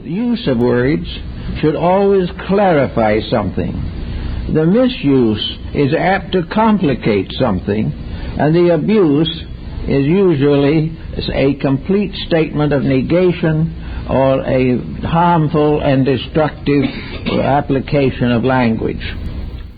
use of words should always clarify something. The misuse is apt to complicate something, and the abuse is usually a complete statement of negation or a harmful and destructive application of language.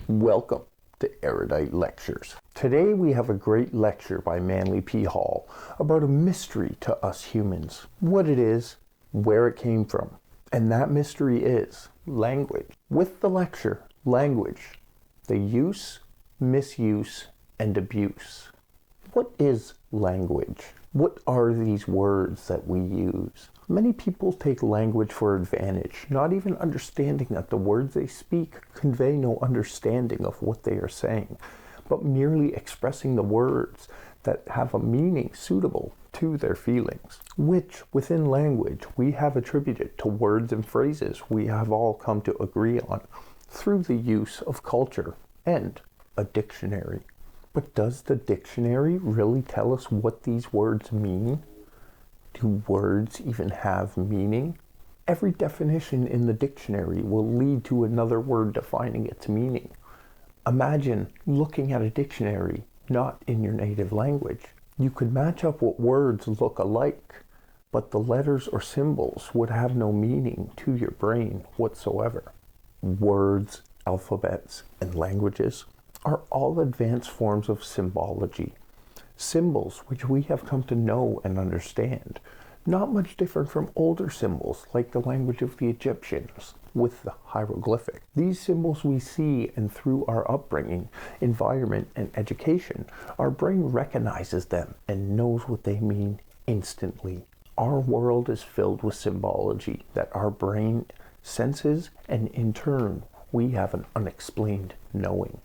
Welcome to Erudite Lectures. Today we have a great lecture by Manly P. Hall about a mystery to us humans. What it is, where it came from. And that mystery is language. With the lecture, language, the use, misuse, and abuse. What is language? What are these words that we use? Many people take language for advantage, not even understanding that the words they speak convey no understanding of what they are saying, but merely expressing the words that have a meaning suitable to their feelings, which within language we have attributed to words and phrases we have all come to agree on through the use of culture and a dictionary. But does the dictionary really tell us what these words mean? Do words even have meaning? Every definition in the dictionary will lead to another word defining its meaning. Imagine looking at a dictionary not in your native language. You could match up what words look alike, but the letters or symbols would have no meaning to your brain whatsoever. Words, alphabets, and languages are all advanced forms of symbology. Symbols which we have come to know and understand, not much different from older symbols like the language of the Egyptians with the hieroglyphic. These symbols we see, and through our upbringing, environment, and education, our brain recognizes them and knows what they mean instantly. Our world is filled with symbology that our brain senses, and in turn, we have an unexplained knowing.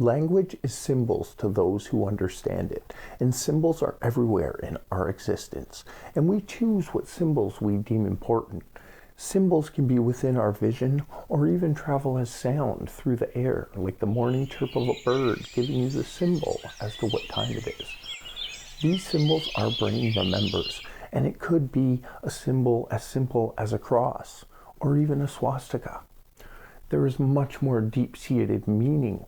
Language is symbols to those who understand it, and symbols are everywhere in our existence, and we choose what symbols we deem important. Symbols can be within our vision or even travel as sound through the air, like the morning chirp of a bird giving you the symbol as to what time it is. These symbols our brain remembers, and it could be a symbol as simple as a cross or even a swastika. There is much more deep-seated meaning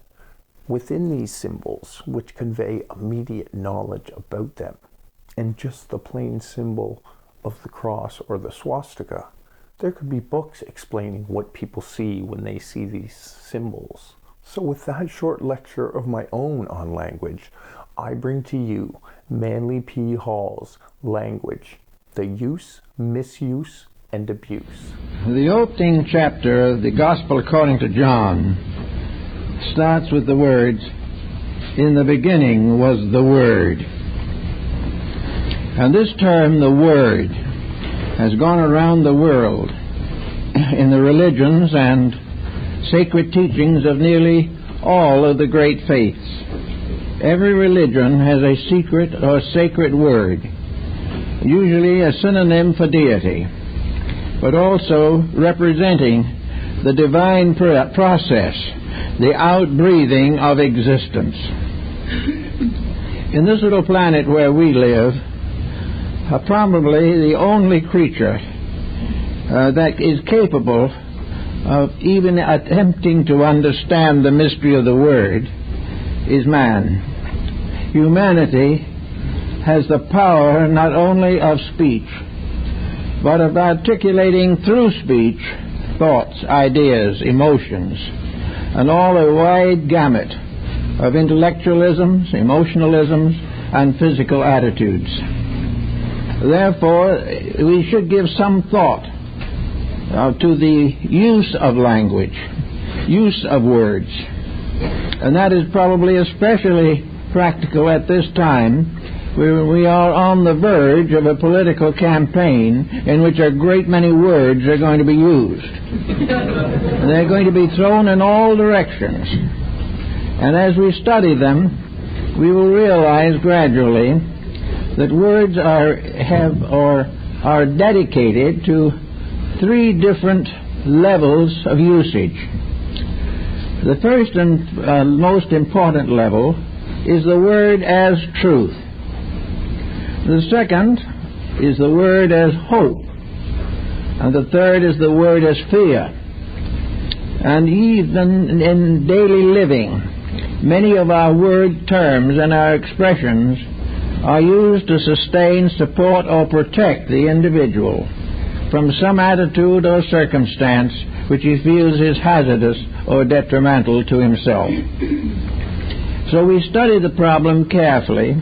within these symbols, which convey immediate knowledge about them. And just the plain symbol of the cross or the swastika, there could be books explaining what people see when they see these symbols. So with that short lecture of my own on language, I bring to you Manly P. Hall's Language, the Use, Misuse, and Abuse. The opening chapter of the Gospel according to John starts with the words, "In the beginning was the Word." And this term, the Word, has gone around the world in the religions and sacred teachings of nearly all of the great faiths. Every religion has a secret or sacred word, usually a synonym for deity, but also representing the divine process, the outbreathing of existence. In this little planet where we live, probably the only creature that is capable of even attempting to understand the mystery of the Word is man. Humanity has the power not only of speech, but of articulating through speech thoughts, ideas, emotions, and all a wide gamut of intellectualisms, emotionalisms, and physical attitudes. Therefore, we should give some thought to the use of language, use of words. And that is probably especially practical at this time, where we are on the verge of a political campaign in which a great many words are going to be used. They're going to be thrown in all directions. And as we study them, we will realize gradually that words are dedicated to three different levels of usage. The first and most important level is the word as truth. The second is the word as hope. And the third is the word as fear. And even in daily living, many of our word terms and our expressions are used to sustain, support, or protect the individual from some attitude or circumstance which he feels is hazardous or detrimental to himself. So we study the problem carefully.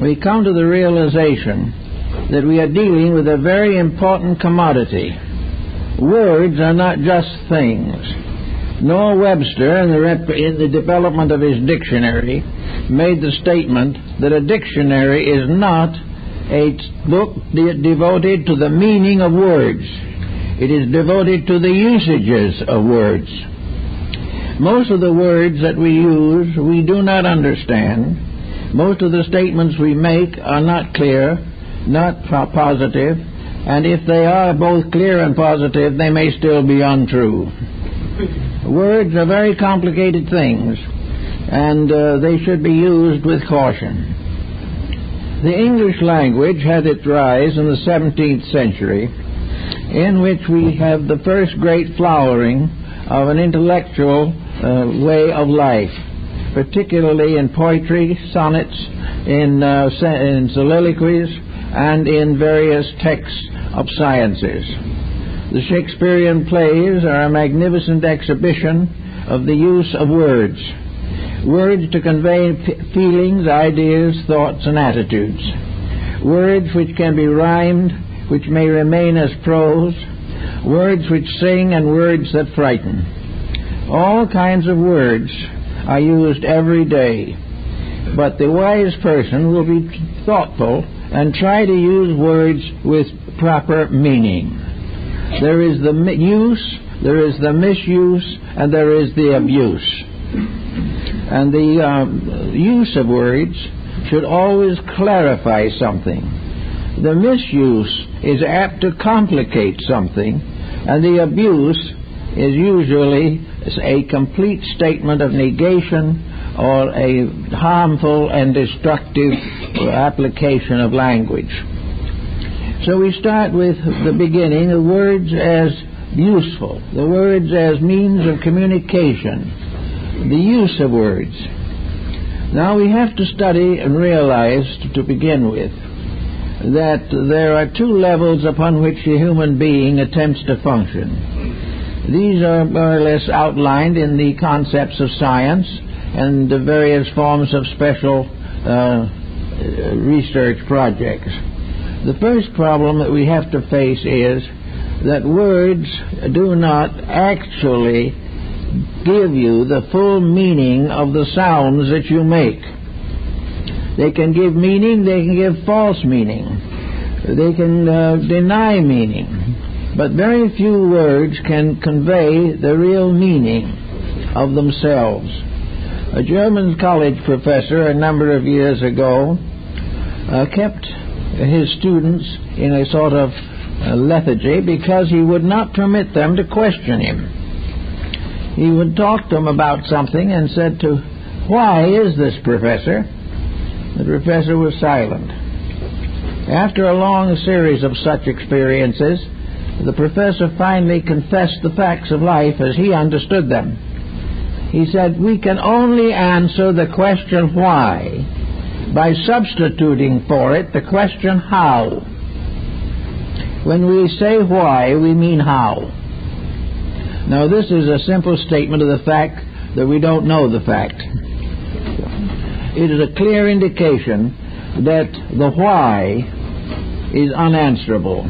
We come to the realization that we are dealing with a very important commodity. Words are not just things. Nor Webster, in the development of his dictionary, made the statement that a dictionary is not a book devoted to the meaning of words. It is devoted to the usages of words. Most of the words that we use, we do not understand. Most of the statements we make are not clear, not positive, and if they are both clear and positive, they may still be untrue. Words are very complicated things, and they should be used with caution. The English language had its rise in the 17th century, in which we have the first great flowering of an intellectual way of life, particularly in poetry, sonnets, in soliloquies, and in various texts of sciences. The Shakespearean plays are a magnificent exhibition of the use of words. Words to convey feelings, ideas, thoughts, and attitudes. Words which can be rhymed, which may remain as prose. Words which sing and words that frighten. All kinds of words are used every day. But the wise person will be thoughtful and try to use words with proper meaning. There is the use, there is the misuse, and there is the abuse. And the use of words should always clarify something. The misuse is apt to complicate something, and the abuse is usually a complete statement of negation or a harmful and destructive application of language. So we start with the beginning, the words as useful, the words as means of communication, the use of words. Now we have to study and realize, to begin with, that there are two levels upon which a human being attempts to function. These are more or less outlined in the concepts of science and the various forms of special research projects. The first problem that we have to face is that words do not actually give you the full meaning of the sounds that you make. They can give meaning, they can give false meaning, they can deny meaning, but very few words can convey the real meaning of themselves. A German college professor a number of years ago kept his students in a sort of lethargy because he would not permit them to question him. He would talk to them about something and said to, "Why is this, Professor?" The professor was silent. After a long series of such experiences, the professor finally confessed the facts of life as he understood them. He said, "We can only answer the question why by substituting for it the question how. When we say why, we mean how." Now this is a simple statement of the fact that we don't know the fact. It is a clear indication that the why is unanswerable,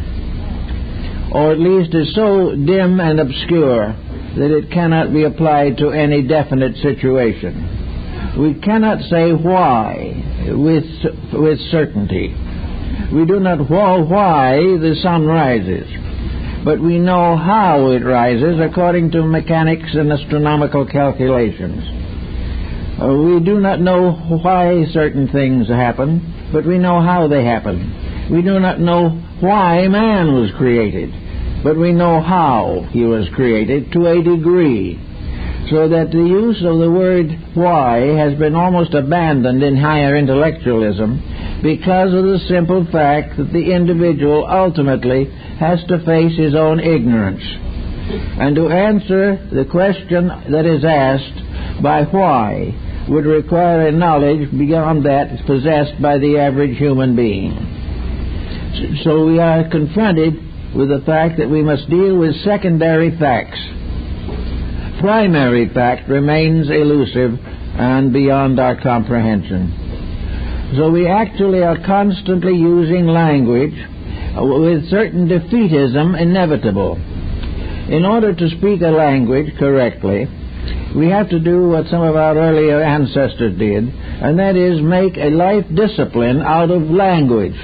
or at least is so dim and obscure that it cannot be applied to any definite situation. We cannot say why with certainty. We do not know why the sun rises, but we know how it rises according to mechanics and astronomical calculations. We do not know why certain things happen, but we know how they happen. We do not know why man was created, but we know how he was created to a degree, so that the use of the word why has been almost abandoned in higher intellectualism because of the simple fact that the individual ultimately has to face his own ignorance. And to answer the question that is asked by why would require a knowledge beyond that possessed by the average human being. So we are confronted with the fact that we must deal with secondary facts. Primary fact remains elusive and beyond our comprehension. So we actually are constantly using language with certain defeatism inevitable. In order to speak a language correctly, we have to do what some of our earlier ancestors did, and that is make a life discipline out of language.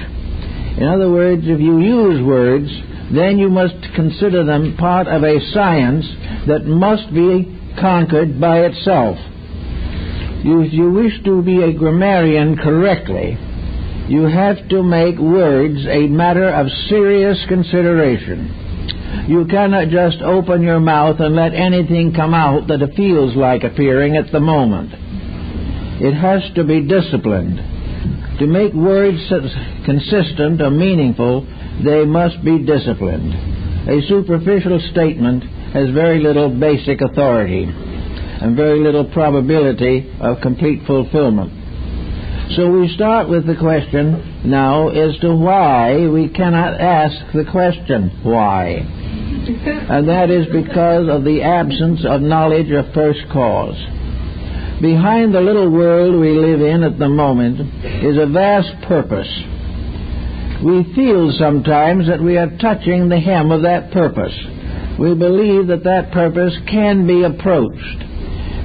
In other words, if you use words, then you must consider them part of a science that must be conquered by itself. If you wish to be a grammarian correctly, you have to make words a matter of serious consideration. You cannot just open your mouth and let anything come out that feels like appearing at the moment. It has to be disciplined. To make words consistent or meaningful, they must be disciplined. A superficial statement has very little basic authority and very little probability of complete fulfillment. So we start with the question now as to why we cannot ask the question, why? And that is because of the absence of knowledge of first cause. Behind the little world we live in at the moment is a vast purpose. We feel sometimes that we are touching the hem of that purpose. We believe that that purpose can be approached.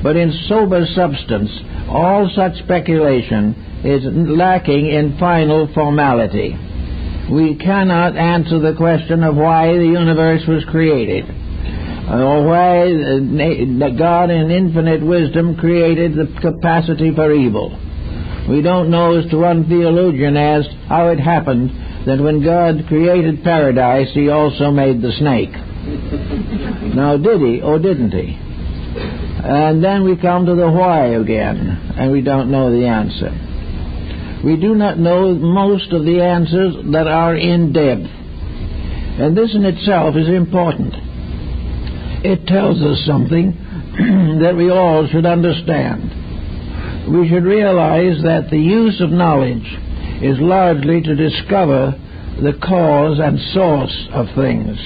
But in sober substance, all such speculation is lacking in final formality. We cannot answer the question of why the universe was created, or why God in infinite wisdom created the capacity for evil. We don't know, as to one theologian asked, how it happened that when God created paradise, he also made the snake. Now, did he or didn't he? And then we come to the why again, and we don't know the answer. We do not know most of the answers that are in depth. And this in itself is important. It tells us something that we all should understand. We should realize that the use of knowledge is largely to discover the cause and source of things.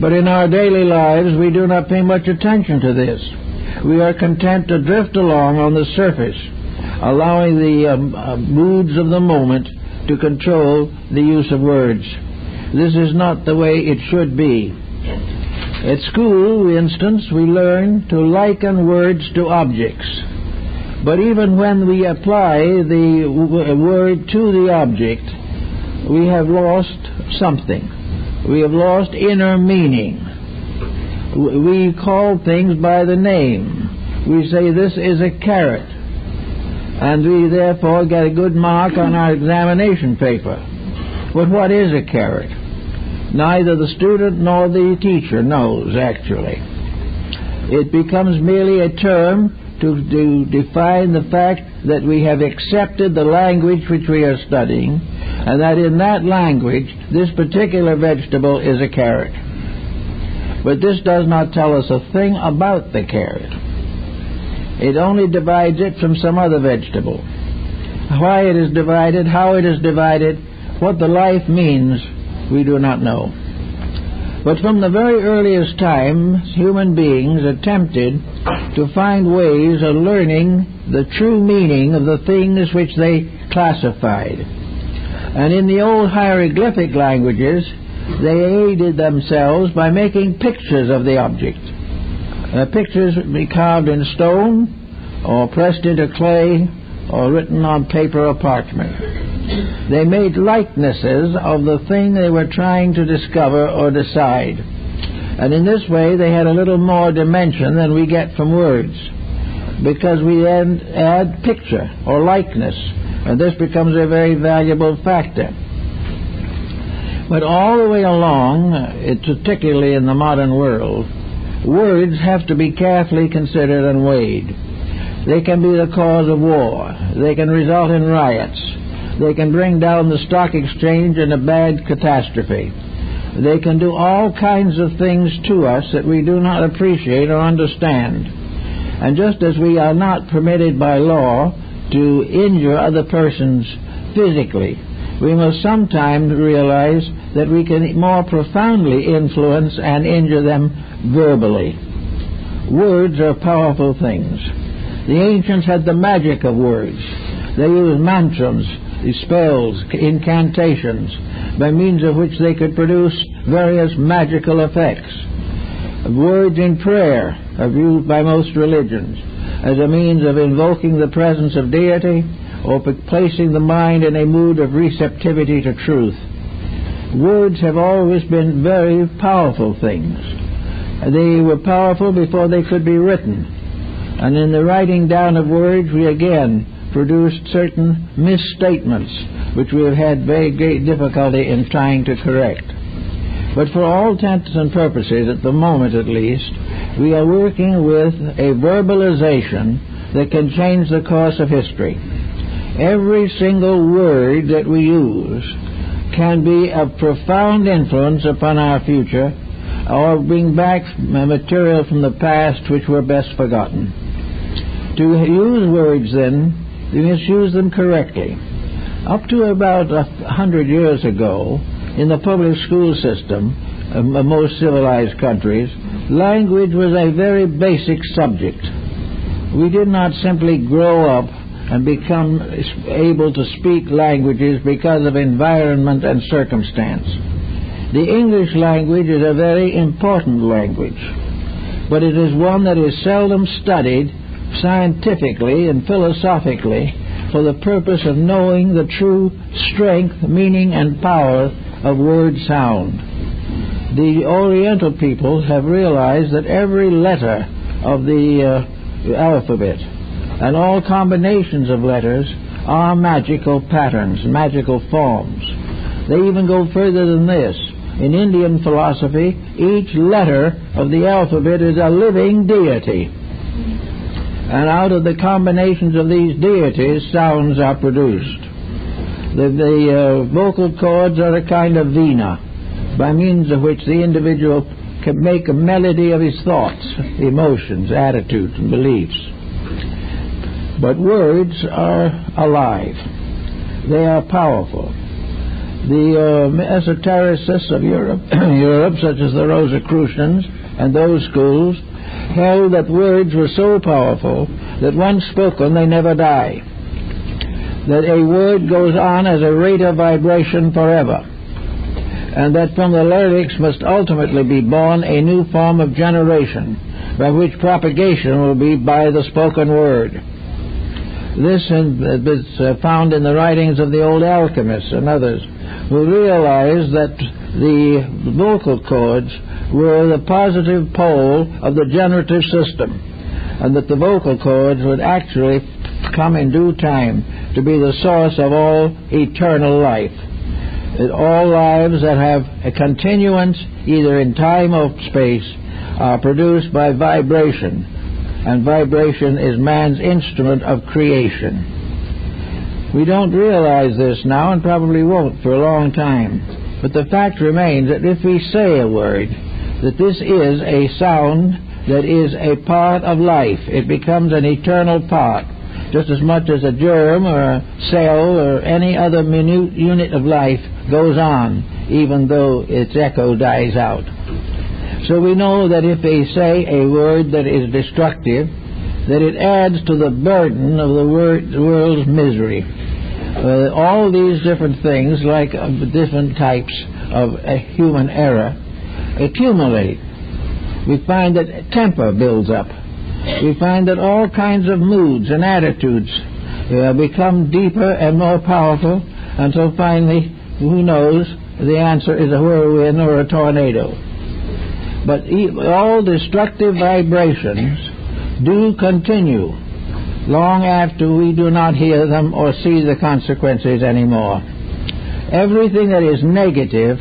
But in our daily lives, we do not pay much attention to this. We are content to drift along on the surface, allowing the moods of the moment to control the use of words. This is not the way it should be. At school, for instance, we learn to liken words to objects. But even when we apply the word to the object, we have lost something. We have lost inner meaning. We call things by the name. We say this is a carrot, and we therefore get a good mark on our examination paper. But what is a carrot? Neither the student nor the teacher knows, actually. It becomes merely a term to define the fact that we have accepted the language which we are studying, and that in that language this particular vegetable is a carrot. But this does not tell us a thing about the carrot. It only divides it from some other vegetable. Why it is divided, how it is divided, what the life means, we do not know. But from the very earliest time, human beings attempted to find ways of learning the true meaning of the things which they classified. And in the old hieroglyphic languages, they aided themselves by making pictures of the object. Pictures would be carved in stone, or pressed into clay, or written on paper or parchment. They made likenesses of the thing they were trying to discover or decide. And in this way they had a little more dimension than we get from words, because we add picture or likeness, and this becomes a very valuable factor. But all the way along, particularly in the modern world, words have to be carefully considered and weighed. They can be the cause of war. They can result in riots. They can bring down the stock exchange in a bad catastrophe. They can do all kinds of things to us that we do not appreciate or understand. And just as we are not permitted by law to injure other persons physically, we must sometimes realize that we can more profoundly influence and injure them verbally. Words are powerful things. The ancients had the magic of words. They used mantras, spells, incantations, by means of which they could produce various magical effects. Words in prayer are used by most religions as a means of invoking the presence of deity or placing the mind in a mood of receptivity to truth. Words have always been very powerful things. They were powerful before they could be written. And in the writing down of words, we again produced certain misstatements which we have had very great difficulty in trying to correct. But for all intents and purposes, at the moment at least, we are working with a verbalization that can change the course of history. Every single word that we use can be of profound influence upon our future or bring back material from the past which were best forgotten. To use words, then, we must use them correctly. Up to about 100 years ago, in the public school system of most civilized countries, language was a very basic subject. We did not simply grow up and become able to speak languages because of environment and circumstance. The English language is a very important language, but it is one that is seldom studied scientifically and philosophically for the purpose of knowing the true strength, meaning, and power of word sound. The Oriental peoples have realized that every letter of the alphabet and all combinations of letters are magical patterns, magical forms. They even go further than this. In Indian philosophy, each letter of the alphabet is a living deity. And out of the combinations of these deities, sounds are produced. The vocal cords are a kind of vina, by means of which the individual can make a melody of his thoughts, emotions, attitudes, and beliefs. But words are alive. They are powerful. The esotericists of Europe, such as the Rosicrucians and those schools, held that words were so powerful that once spoken they never die. That a word goes on as a rate of vibration forever. And that from the lyrics must ultimately be born a new form of generation, by which propagation will be by the spoken word. This is found in the writings of the old alchemists and others, who realized that the vocal cords were the positive pole of the generative system, and that the vocal cords would actually come in due time to be the source of all eternal life. All lives that have a continuance, either in time or space, are produced by vibration, and vibration is man's instrument of creation. We don't realize this now, and probably won't for a long time. But the fact remains that if we say a word, that this is a sound that is a part of life. It becomes an eternal part, just as much as a germ or a cell or any other minute unit of life goes on, even though its echo dies out. So we know that if they say a word that is destructive, that it adds to the burden of the world's misery. All these different things, like different types of human error, accumulate. We find that temper builds up. We find that all kinds of moods and attitudes become deeper and more powerful until finally, who knows, the answer is a whirlwind or a tornado. But all destructive vibrations do continue long after we do not hear them or see the consequences anymore. Everything that is negative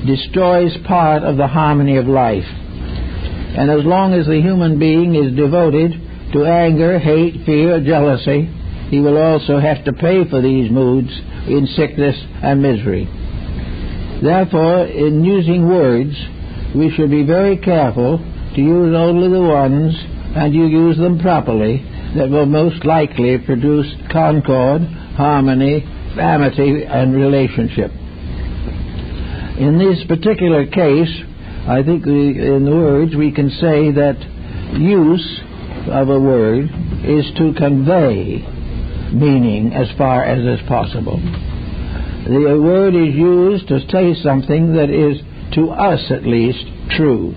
destroys part of the harmony of life. And as long as the human being is devoted to anger, hate, fear, jealousy, he will also have to pay for these moods in sickness and misery. Therefore, in using words, we should be very careful to use only the ones, and you use them properly, that will most likely produce concord, harmony, amity, and relationship. In this particular case, I think in the words we can say that use of a word is to convey meaning as far as is possible. The word is used to say something that is, to us at least, true.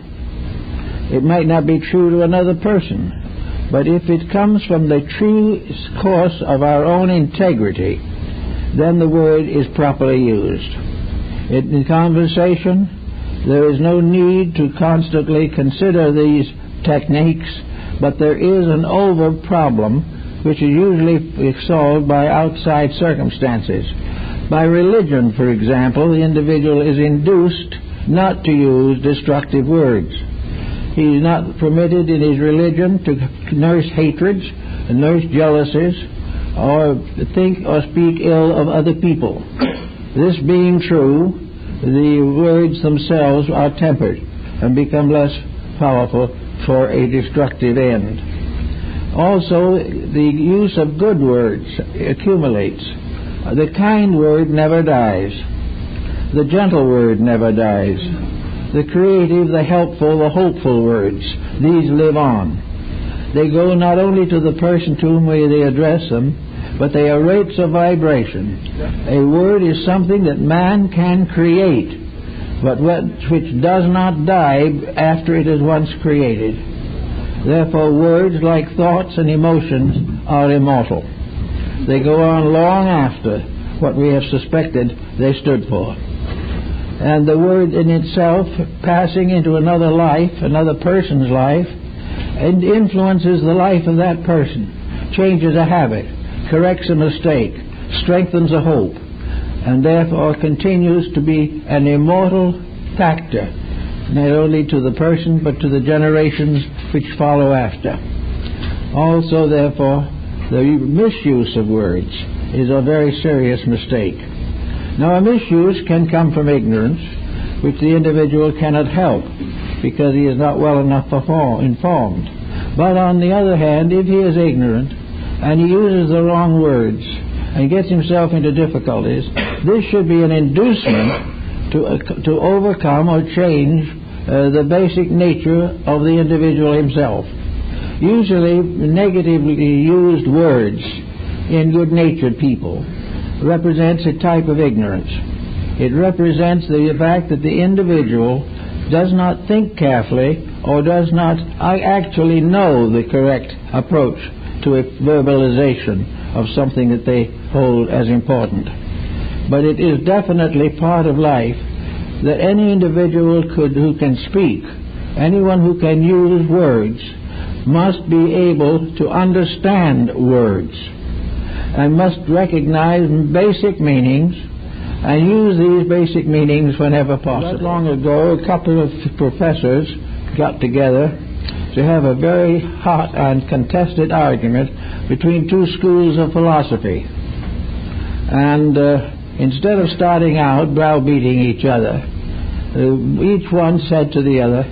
It might not be true to another person, but if it comes from the true course of our own integrity, then the word is properly used. In conversation, there is no need to constantly consider these techniques, but there is an over problem which is usually solved by outside circumstances. By religion, for example, the individual is induced not to use destructive words. He is not permitted in his religion to nurse hatreds, nurse jealousies, or think or speak ill of other people. This being true, the words themselves are tempered and become less powerful for a destructive end. Also, the use of good words accumulates. The kind word never dies. The gentle word never dies. The creative, the helpful, the hopeful words, these live on. They go not only to the person to whom they address them, but they are rates of vibration. A word is something that man can create, but which does not die after it is once created. Therefore, words, like thoughts and emotions, are immortal. They go on long after what we have suspected they stood for. And the word in itself, passing into another life, another person's life, and influences the life of that person, changes a habit, corrects a mistake, strengthens a hope, and therefore continues to be an immortal factor, not only to the person but to the generations which follow after. Also, therefore, the misuse of words is a very serious mistake. Now, a misuse can come from ignorance, which the individual cannot help because he is not well enough informed. But on the other hand, if he is ignorant and he uses the wrong words and gets himself into difficulties, this should be an inducement to overcome or change the basic nature of the individual himself. Usually, negatively used words in good-natured people represents a type of ignorance. It represents the fact that the individual does not think carefully or does not actually know the correct approach to a verbalization of something that they hold as important. But it is definitely part of life that any individual who can speak, anyone who can use words, must be able to understand words and must recognize basic meanings and use these basic meanings whenever possible. Not long ago, a couple of professors got together to have a very hot and contested argument between two schools of philosophy. And instead of starting out browbeating each other, each one said to the other,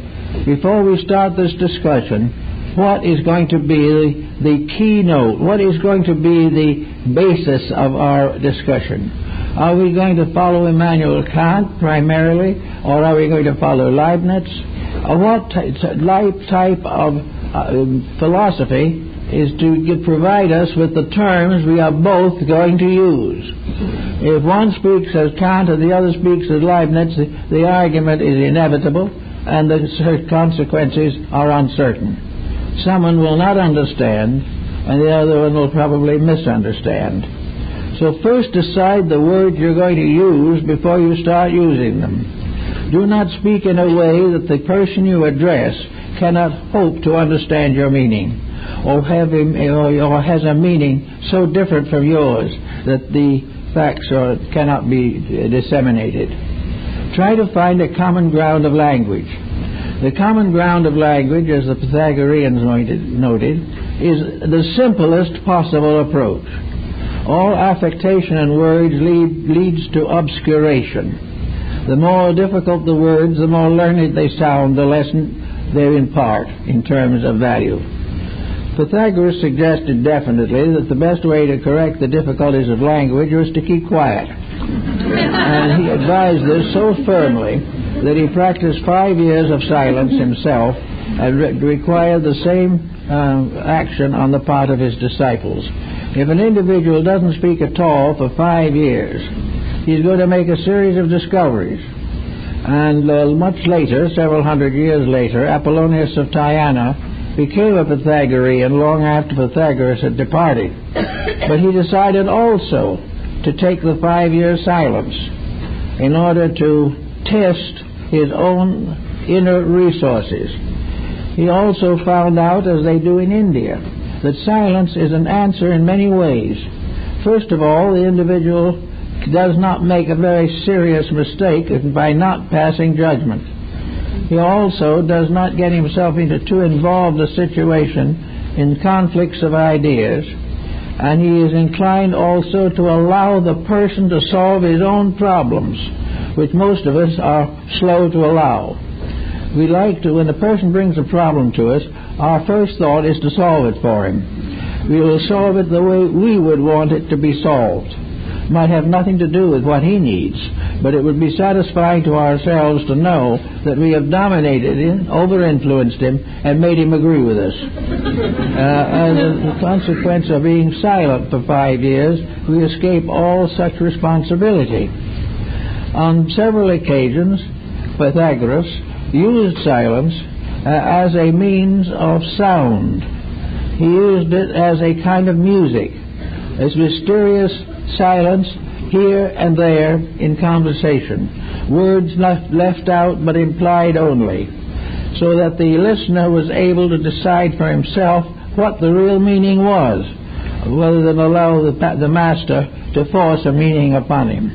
before we start this discussion, what is going to be the keynote? What is going to be the basis of our discussion? Are we going to follow Immanuel Kant primarily, or are we going to follow Leibniz? What type of philosophy is to provide us with the terms we are both going to use? If one speaks as Kant and the other speaks as Leibniz, the argument is inevitable and the consequences are uncertain. Someone will not understand, and the other one will probably misunderstand. So first decide the words you're going to use before you start using them. Do not speak in a way that the person you address cannot hope to understand your meaning, or has a meaning so different from yours that the facts cannot be disseminated. Try to find a common ground of language. The common ground of language, as the Pythagoreans noted, is the simplest possible approach. All affectation in words leads to obscuration. The more difficult the words, the more learned they sound, the less they impart in terms of value. Pythagoras suggested definitely that the best way to correct the difficulties of language was to keep quiet. And he advised this so firmly that he practiced 5 years of silence himself and required the same action on the part of his disciples. If an individual doesn't speak at all for 5 years, he's going to make a series of discoveries. And much later, several hundred years later, Apollonius of Tyana became a Pythagorean long after Pythagoras had departed. But he decided also to take the 5-year silence in order to test his own inner resources. He also found out, as they do in India, that silence is an answer in many ways. First of all, the individual does not make a very serious mistake by not passing judgment. He also does not get himself into too involved a situation in conflicts of ideas, and he is inclined also to allow the person to solve his own problems, which most of us are slow to allow. We like to, when a person brings a problem to us, our first thought is to solve it for him. We will solve it the way we would want it to be solved. It might have nothing to do with what he needs, but it would be satisfying to ourselves to know that we have dominated him, over-influenced him, and made him agree with us. As a consequence of being silent for 5 years, we escape all such responsibility. On several occasions, Pythagoras used silence as a means of sound. He used it as a kind of music, as mysterious silence here and there in conversation, words left out but implied only, so that the listener was able to decide for himself what the real meaning was, rather than allow the master to force a meaning upon him.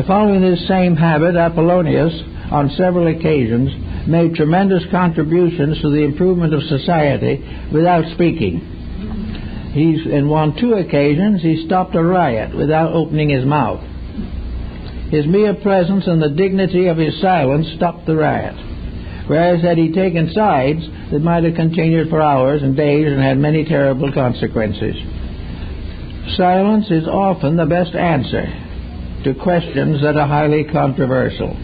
Following this same habit, Apollonius, on several occasions, made tremendous contributions to the improvement of society without speaking. On 2 occasions, he stopped a riot without opening his mouth. His mere presence and the dignity of his silence stopped the riot, whereas had he taken sides, it might have continued for hours and days and had many terrible consequences. Silence is often the best answer to questions that are highly controversial.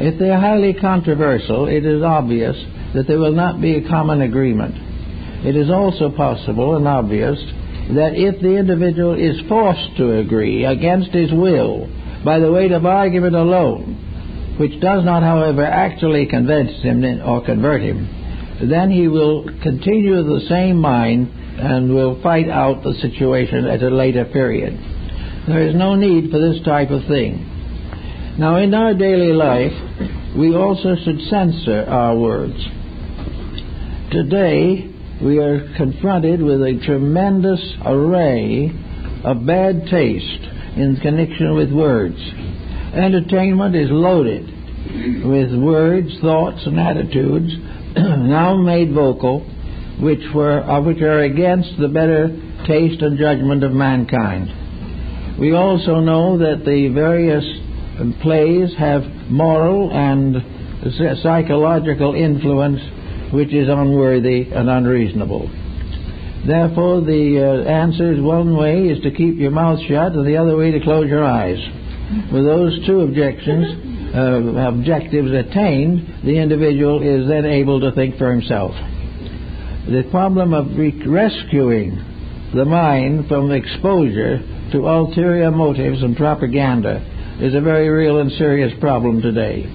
If they are highly controversial, it is obvious that there will not be a common agreement. It is also possible and obvious that if the individual is forced to agree against his will by the weight of argument alone, which does not, however, actually convince him or convert him, then he will continue the same mind and will fight out the situation at a later period. There is no need for this type of thing. Now, in our daily life, we also should censor our words. Today, we are confronted with a tremendous array of bad taste in connection with words. Entertainment is loaded with words, thoughts, and attitudes now made vocal, which are against the better taste and judgment of mankind. We also know that the various plays have moral and psychological influence which is unworthy and unreasonable. Therefore, the answer is one way is to keep your mouth shut, and the other way to close your eyes. With those two objectives attained, the individual is then able to think for himself. The problem of rescuing the mind from exposure to ulterior motives and propaganda is a very real and serious problem today.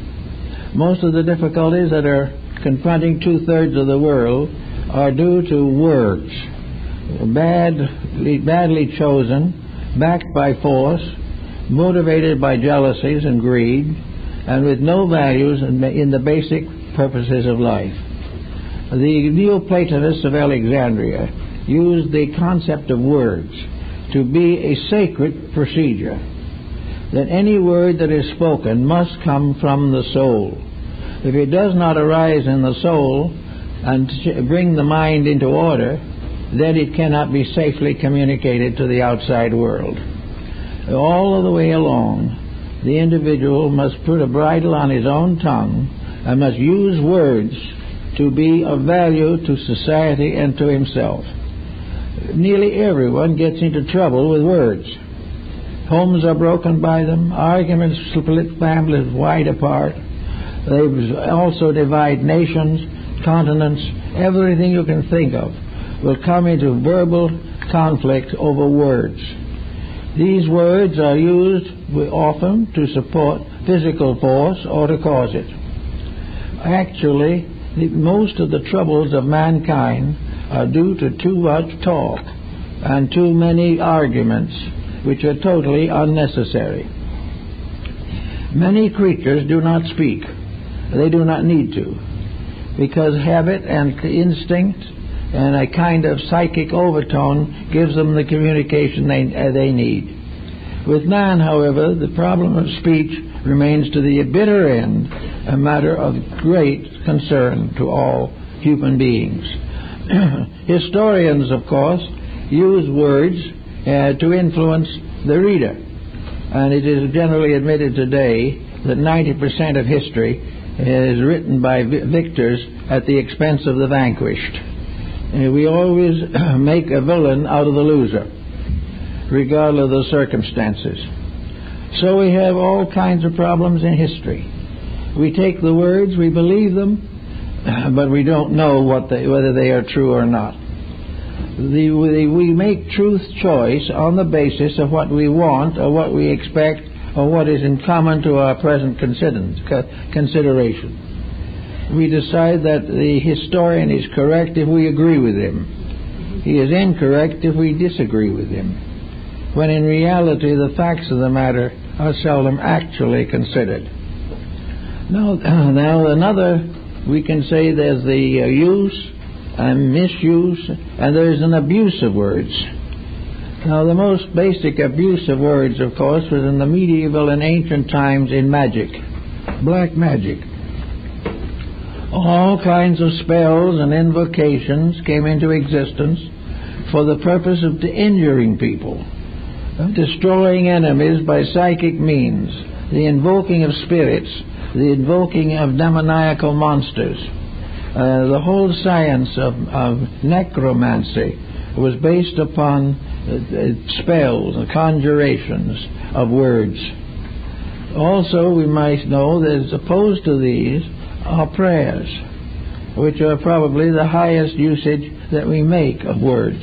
Most of the difficulties that are confronting 2/3 of the world are due to words, badly chosen, backed by force, motivated by jealousies and greed, and with no values in the basic purposes of life. The Neoplatonists of Alexandria used the concept of words to be a sacred procedure, that any word that is spoken must come from the soul. If it does not arise in the soul and bring the mind into order, then it cannot be safely communicated to the outside world. All of the way along, the individual must put a bridle on his own tongue and must use words to be of value to society and to himself. Nearly everyone gets into trouble with words. Homes are broken by them. Arguments split families wide apart. They also divide nations, continents. Everything you can think of will come into verbal conflict over words. These words are used often to support physical force or to cause it. Actually, most of the troubles of mankind are due to too much talk and too many arguments, which are totally unnecessary. Many creatures do not speak. They do not need to, because habit and instinct and a kind of psychic overtone gives them the communication they need. With man, however, the problem of speech remains to the bitter end a matter of great concern to all human beings. Historians, of course, use words to influence the reader, and it is generally admitted today that 90% of history is written by victors at the expense of the vanquished. We always make a villain out of the loser, regardless of the circumstances. So we have all kinds of problems in history. We take the words, we believe them, but we don't know whether they are true or not. We make truth choice on the basis of what we want or what we expect or what is in common to our present consideration. We decide that the historian is correct if we agree with him. He is incorrect if we disagree with him, when in reality the facts of the matter are seldom actually considered. Now another, we can say there's the use and misuse, and there's an abuse of words. Now, the most basic abuse of words, of course, was in the medieval and ancient times in magic, black magic. All kinds of spells and invocations came into existence for the purpose of injuring people, of destroying enemies by psychic means, the invoking of spirits, the invoking of demoniacal monsters. The whole science of necromancy was based upon spells and conjurations of words. Also, we might know that as opposed to these are prayers, which are probably the highest usage that we make of words,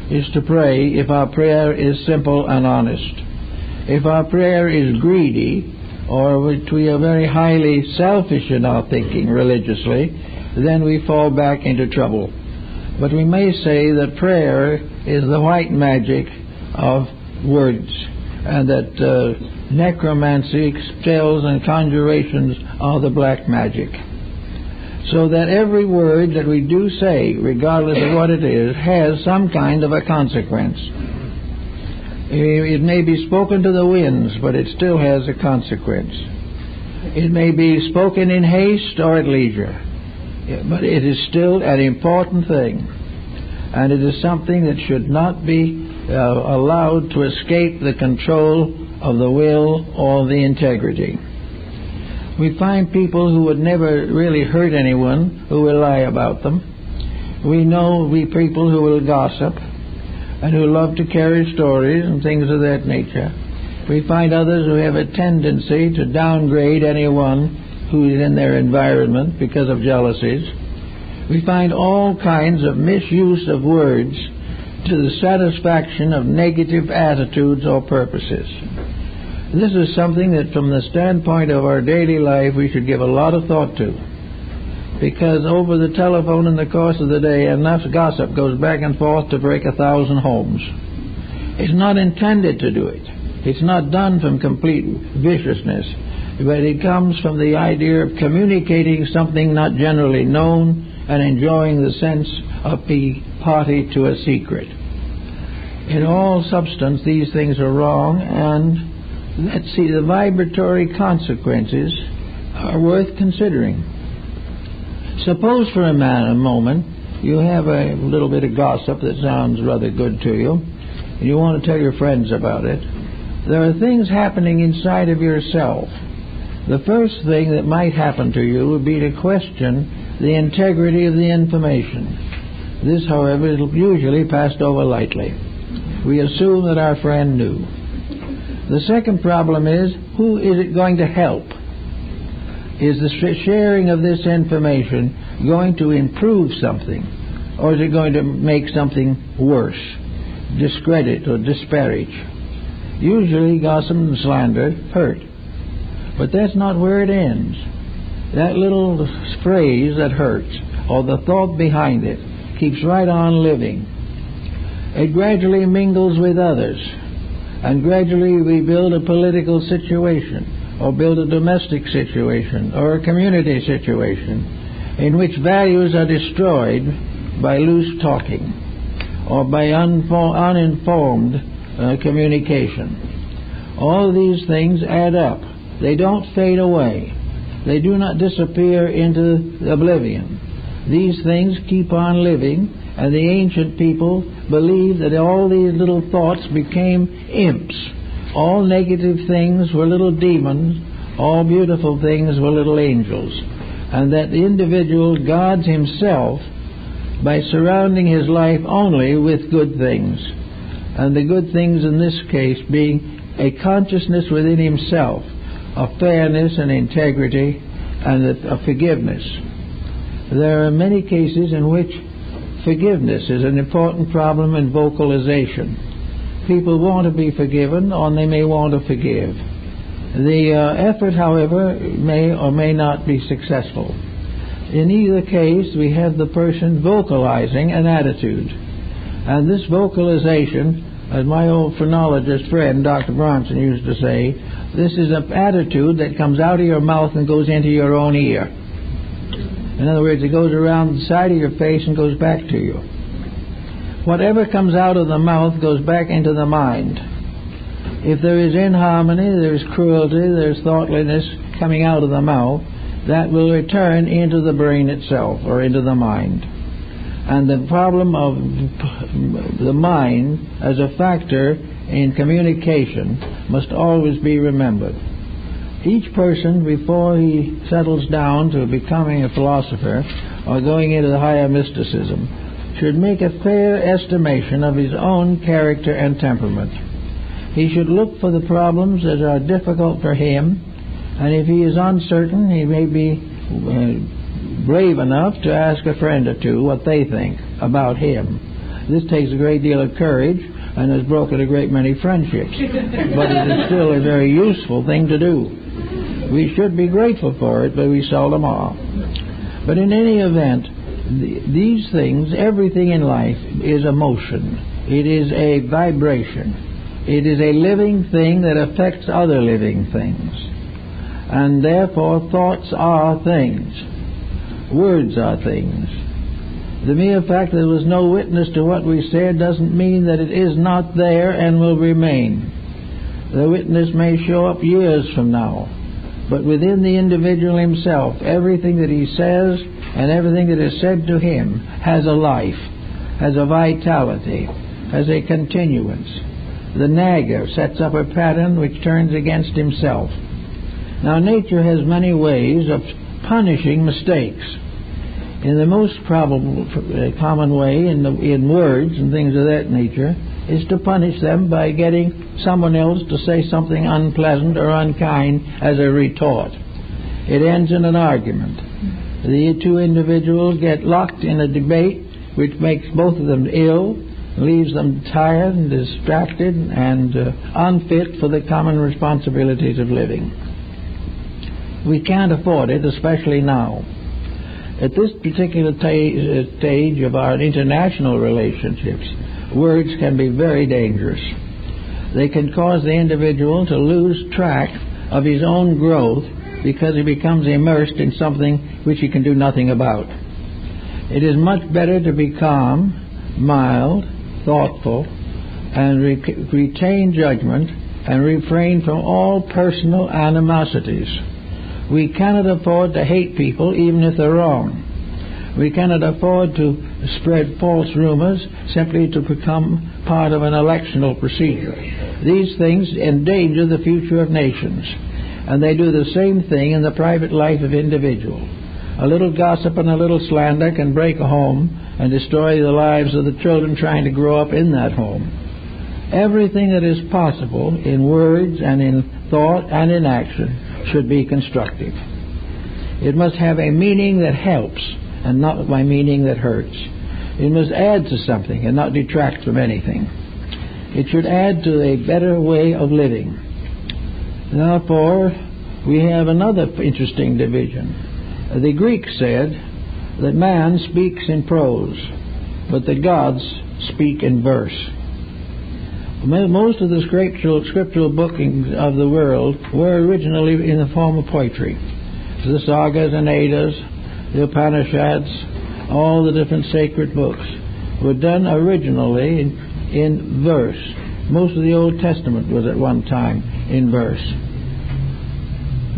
is to pray if our prayer is simple and honest. If our prayer is greedy, or which we are very highly selfish in our thinking religiously, then we fall back into trouble. But we may say that prayer is the white magic of words, and that necromancy, spells, and conjurations are the black magic. So that every word that we do say, regardless of what it is, has some kind of a consequence. It may be spoken to the winds, but it still has a consequence. It may be spoken in haste or at leisure, but it is still an important thing, and it is something that should not be allowed to escape the control of the will or the integrity. We find people who would never really hurt anyone who will lie about them. We know people who will gossip and who love to carry stories and things of that nature. We find others who have a tendency to downgrade anyone who is in their environment because of jealousies. We find all kinds of misuse of words to the satisfaction of negative attitudes or purposes. This is something that from the standpoint of our daily life we should give a lot of thought to, because over the telephone in the course of the day enough gossip goes back and forth to break 1,000 homes. It's not intended to do it. It's not done from complete viciousness, but it comes from the idea of communicating something not generally known and enjoying the sense of being party to a secret. In all substance, these things are wrong, and let's see, the vibratory consequences are worth considering. Suppose for a moment you have a little bit of gossip that sounds rather good to you, and you want to tell your friends about it. There are things happening inside of yourself. The first thing that might happen to you would be to question the integrity of the information. This, however, is usually passed over lightly. We assume that our friend knew. The second problem is, who is it going to help? Is the sharing of this information going to improve something, or is it going to make something worse, discredit or disparage? Usually gossip and slander hurt, but that's not where it ends. That little phrase that hurts, or the thought behind it, keeps right on living. It gradually mingles with others, and gradually we build a political situation, or build a domestic situation, or a community situation, in which values are destroyed by loose talking, or by uninformed communication. All these things add up. They don't fade away. They do not disappear into oblivion. These things keep on living, and the ancient people believed that all these little thoughts became imps. All negative things were little demons. All beautiful things were little angels. And that the individual guards himself by surrounding his life only with good things. And the good things in this case being a consciousness within himself of fairness and integrity and of forgiveness. There are many cases in which forgiveness is an important problem in vocalization. People want to be forgiven, or they may want to forgive. The effort, however, may or may not be successful. In either case, we have the person vocalizing an attitude. And this vocalization, as my old phrenologist friend, Dr. Bronson, used to say, this is an attitude that comes out of your mouth and goes into your own ear. In other words, it goes around the side of your face and goes back to you. Whatever comes out of the mouth goes back into the mind. If there is inharmony, there is cruelty, there is thoughtlessness coming out of the mouth, that will return into the brain itself, or into the mind. And the problem of the mind as a factor in communication must always be remembered. Each person, before he settles down to becoming a philosopher or going into the higher mysticism, should make a fair estimation of his own character and temperament. He should look for the problems that are difficult for him, and if he is uncertain, he may be brave enough to ask a friend or two what they think about him. This takes a great deal of courage and has broken a great many friendships, but it is still a very useful thing to do. We should be grateful for it, but we seldom are. But in any event, these things, everything in life is a motion. It is a vibration. It is a living thing that affects other living things. And therefore, thoughts are things. Words are things. The mere fact that there was no witness to what we said doesn't mean that it is not there and will remain. The witness may show up years from now, but within the individual himself, everything that he says and everything that is said to him has a life, has a vitality, has a continuance. The nagger sets up a pattern which turns against himself. Now, nature has many ways of punishing mistakes. In the most probable, common way in words and things of that nature is to punish them by getting someone else to say something unpleasant or unkind as a retort. It ends in an argument. The two individuals get locked in a debate which makes both of them ill, leaves them tired and distracted and unfit for the common responsibilities of living. We can't afford it, especially now. At this particular stage of our international relationships, words can be very dangerous. They can cause the individual to lose track of his own growth because he becomes immersed in something which he can do nothing about. It is much better to be calm, mild, thoughtful, and retain judgment and refrain from all personal animosities. We cannot afford to hate people even if they're wrong. We cannot afford to spread false rumors simply to become part of an electional procedure. These things endanger the future of nations, and they do the same thing in the private life of individuals. A little gossip and a little slander can break a home and destroy the lives of the children trying to grow up in that home. Everything that is possible in words and in thought and in action should be constructive. It must have a meaning that helps and not by meaning that hurts. It must add to something and not detract from anything. It should add to a better way of living. Therefore, we have another interesting division. The Greeks said that man speaks in prose, but the gods speak in verse. Most of the scriptural bookings of the world were originally in the form of poetry. The sagas and Eddas, the Upanishads, all the different sacred books were done originally in verse. Most of the Old Testament was at one time in verse.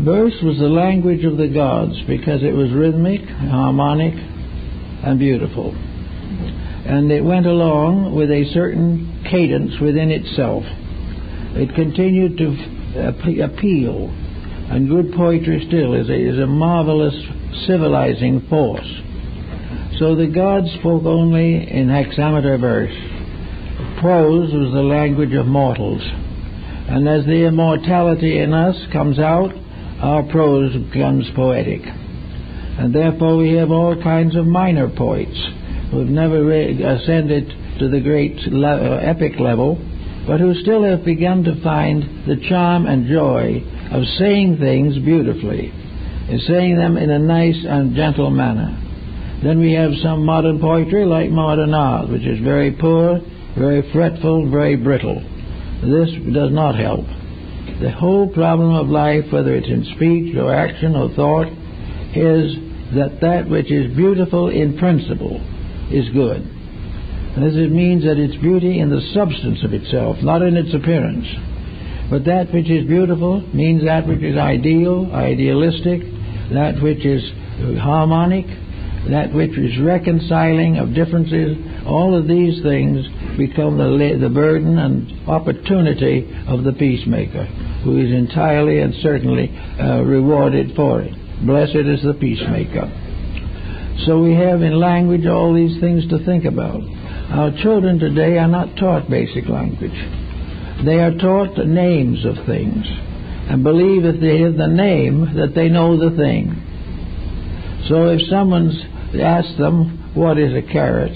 Verse was the language of the gods because it was rhythmic, harmonic, and beautiful. And it went along with a certain cadence within itself. It continued to appeal, and good poetry still is a marvelous civilizing force. So the gods spoke only in hexameter verse. Prose was the language of mortals. And as the immortality in us comes out, our prose becomes poetic. And therefore we have all kinds of minor poets who have never ascended to the great epic level, but who still have begun to find the charm and joy of saying things beautifully, and saying them in a nice and gentle manner. Then we have some modern poetry like modern art, which is very poor, very fretful, very brittle. This does not help. The whole problem of life, whether it's in speech or action or thought, is that which is beautiful in principle is good. This means that it's beauty in the substance of itself, not in its appearance. But that which is beautiful means that which is ideal, idealistic, that which is harmonic, that which is reconciling of differences. All of these things become the burden and opportunity of the peacemaker, who is entirely and certainly rewarded for it. Blessed is the peacemaker. So we have in language all these things to think about. Our children today are not taught basic language. They are taught the names of things and believe if they have the name that they know the thing. So if someone's asked them what is a carrot,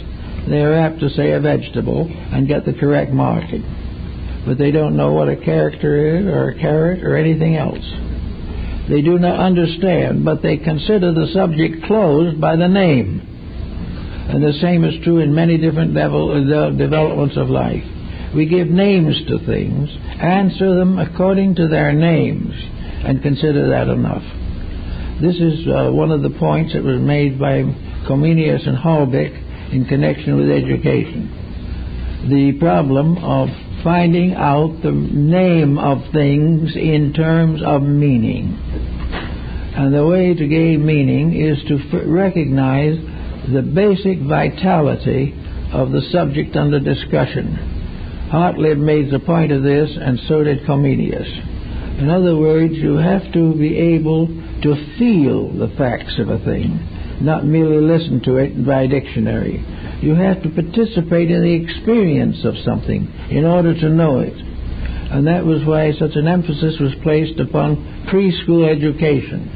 they are apt to say a vegetable and get the correct marking. But they don't know what a character is or a carrot or anything else. They do not understand, but they consider the subject closed by the name. And the same is true in many different developments of life. We give names to things, answer them according to their names, and consider that enough. This is one of the points that was made by Comenius and Holbeck in connection with education. The problem of finding out the name of things in terms of meaning. And the way to gain meaning is to recognize the basic vitality of the subject under discussion. Hartlib made a point of this, and so did Comenius. In other words, you have to be able to feel the facts of a thing, not merely listen to it by dictionary. You have to participate in the experience of something in order to know it. And that was why such an emphasis was placed upon preschool education.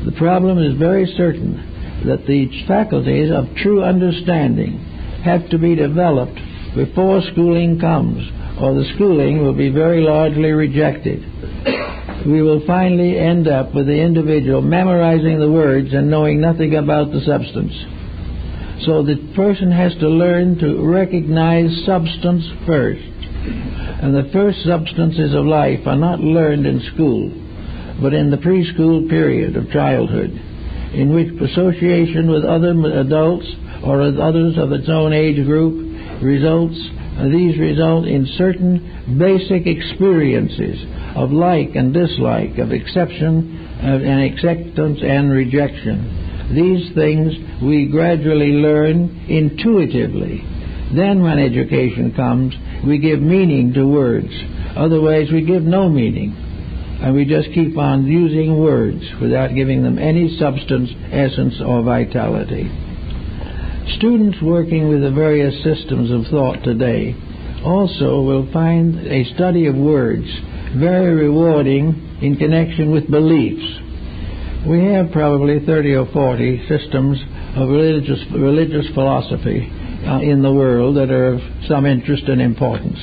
The problem is very certain that the faculties of true understanding have to be developed before schooling comes, or the schooling will be very largely rejected. We will finally end up with the individual memorizing the words and knowing nothing about the substance. So the person has to learn to recognize substance first. And the first substances of life are not learned in school, but in the preschool period of childhood, in which association with other adults or with others of its own age group these result in certain basic experiences of like and dislike, of acceptance and rejection. These things we gradually learn intuitively. Then when education comes, we give meaning to words. Otherwise we give no meaning. And we just keep on using words without giving them any substance, essence, or vitality. Students working with the various systems of thought today also will find a study of words very rewarding in connection with beliefs. We have probably 30 or 40 systems of religious philosophy in the world that are of some interest and importance.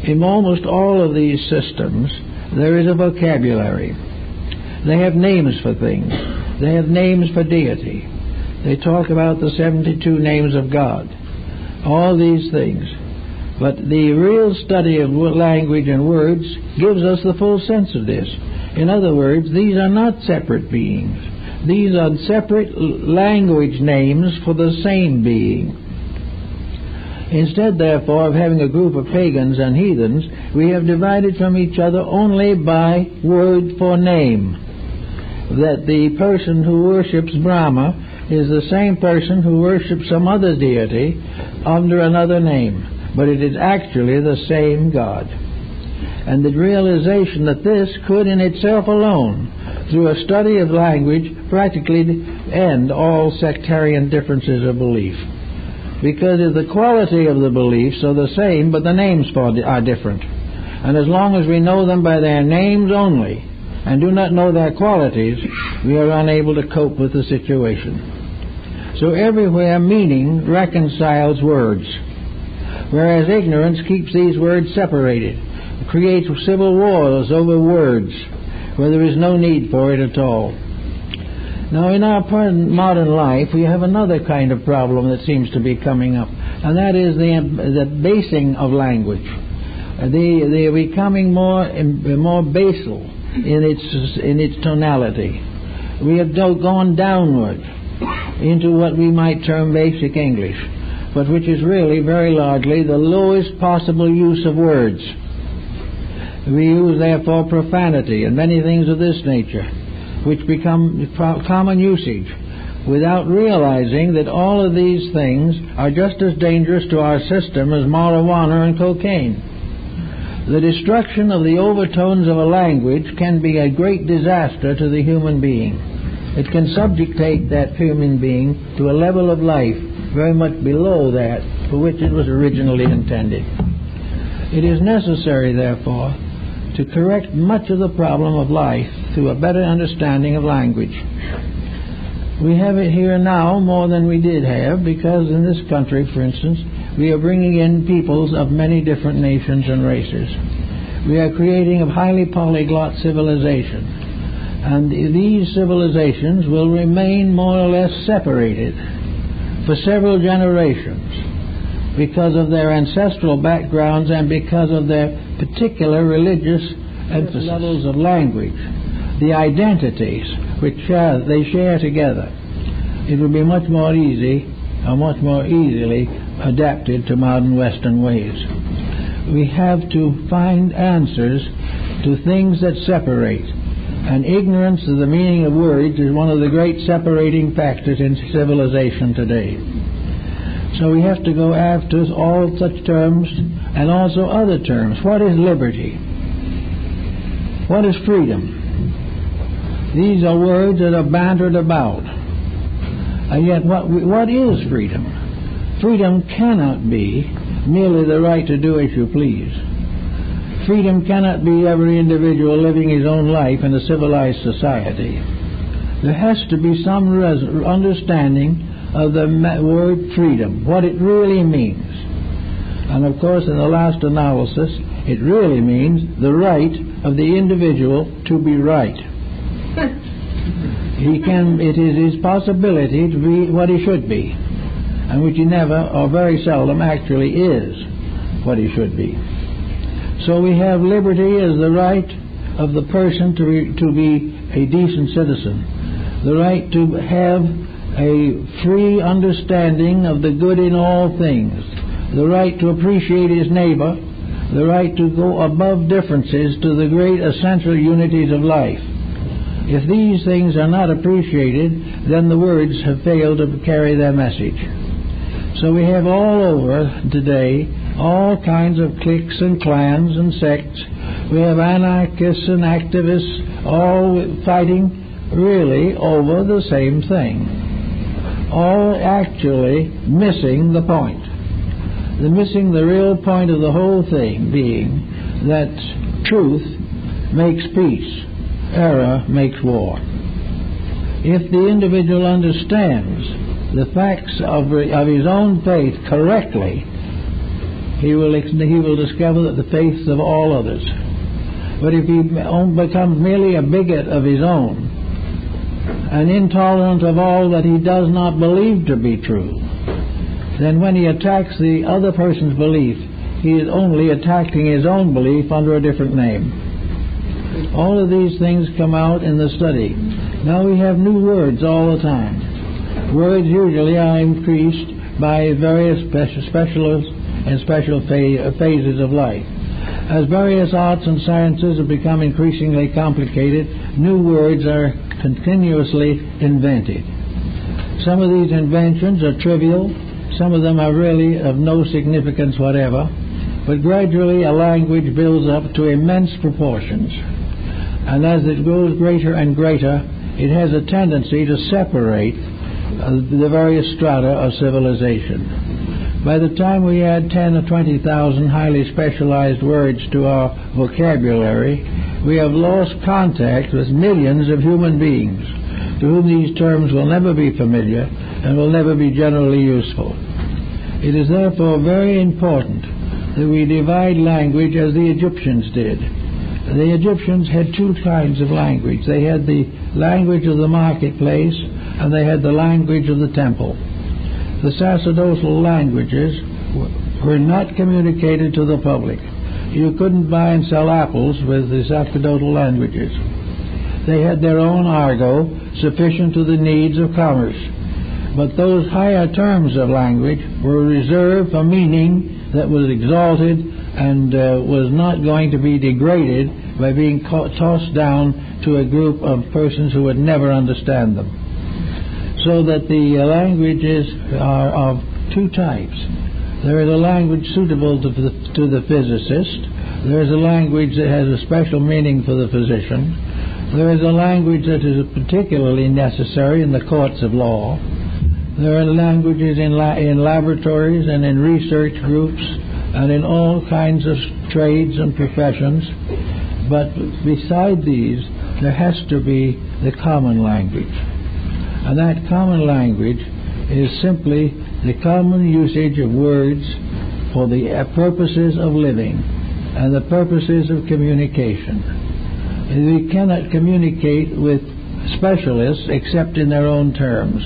In almost all of these systems, there is a vocabulary. They have names for things. They have names for deity. They talk about the 72 names of God. All these things. But the real study of language and words gives us the full sense of this. In other words, these are not separate beings. These are separate language names for the same being. Instead, therefore, of having a group of pagans and heathens, we have divided from each other only by word for name. That the person who worships Brahma is the same person who worships some other deity under another name. But it is actually the same God. And the realization that this could in itself alone, through a study of language, practically end all sectarian differences of belief. Because the quality of the beliefs are the same, but the names are different. And as long as we know them by their names only, and do not know their qualities, we are unable to cope with the situation. So everywhere meaning reconciles words, whereas ignorance keeps these words separated, creates civil wars over words, where there is no need for it at all. Now, in our modern life, we have another kind of problem that seems to be coming up, and that is the basing of language. They are becoming more basal in its tonality. We have gone downward into what we might term basic English, but which is really very largely the lowest possible use of words. We use, therefore, profanity and many things of this nature, which become common usage, without realizing that all of these things are just as dangerous to our system as marijuana and cocaine. The destruction of the overtones of a language can be a great disaster to the human being. It can subjugate that human being to a level of life very much below that for which it was originally intended. It is necessary, therefore, to correct much of the problem of life through a better understanding of language. We have it here now more than we did have, because in this country, for instance, we are bringing in peoples of many different nations and races. We are creating a highly polyglot civilization, and these civilizations will remain more or less separated for several generations because of their ancestral backgrounds and because of their particular religious levels of language, the identities which they share together. It will be much more easy or much more easily adapted to modern Western ways. We have to find answers to things that separate, and ignorance of the meaning of words is one of the great separating factors in civilization today. So we have to go after all such terms and also other terms. What is liberty? What is freedom? These are words that are bantered about. And yet what is freedom? Freedom cannot be merely the right to do as you please. Freedom cannot be every individual living his own life in a civilized society. There has to be some understanding of the word freedom, what it really means. And of course, in the last analysis, it really means the right of the individual to be right. It is his possibility to be what he should be, and which he never or very seldom actually is what he should be. So we have liberty as the right of the person to be a decent citizen, the right to have a free understanding of the good in all things, the right to appreciate his neighbor, the right to go above differences to the great essential unities of life. If these things are not appreciated, then the words have failed to carry their message. So we have all over today all kinds of cliques and clans and sects. We have anarchists and activists all fighting really over the same thing, all actually missing the point. They're missing the real point of the whole thing being that truth makes peace, error makes war. If the individual understands the facts of his own faith correctly, he will discover that the faiths of all others. But if he becomes merely a bigot of his own, and intolerant of all that he does not believe to be true, then when he attacks the other person's belief, he is only attacking his own belief under a different name. All of these things come out in the study. Now we have new words all the time. Words usually are increased by various specialists and special phases of life. As various arts and sciences have become increasingly complicated, new words are continuously invented. Some of these inventions are trivial, some of them are really of no significance whatever, but gradually a language builds up to immense proportions. And as it grows greater and greater, it has a tendency to separate the various strata of civilization. By the time we add 10 or 20,000 highly specialized words to our vocabulary, we have lost contact with millions of human beings to whom these terms will never be familiar and will never be generally useful. It is therefore very important that we divide language as the Egyptians did. The Egyptians had two kinds of language. They had the language of the marketplace and they had the language of the temple. The sacerdotal languages were not communicated to the public. You couldn't buy and sell apples with the sacerdotal languages. They had their own argot sufficient to the needs of commerce. But those higher terms of language were reserved for meaning that was exalted and was not going to be degraded by being tossed down to a group of persons who would never understand them. So that the languages are of two types. There is a language suitable to the physicist. There is a language that has a special meaning for the physician. There is a language that is particularly necessary in the courts of law. There are languages in laboratories and in research groups and in all kinds of trades and professions. But beside these, there has to be the common language. And that common language is simply the common usage of words for the purposes of living and the purposes of communication. We cannot communicate with specialists except in their own terms.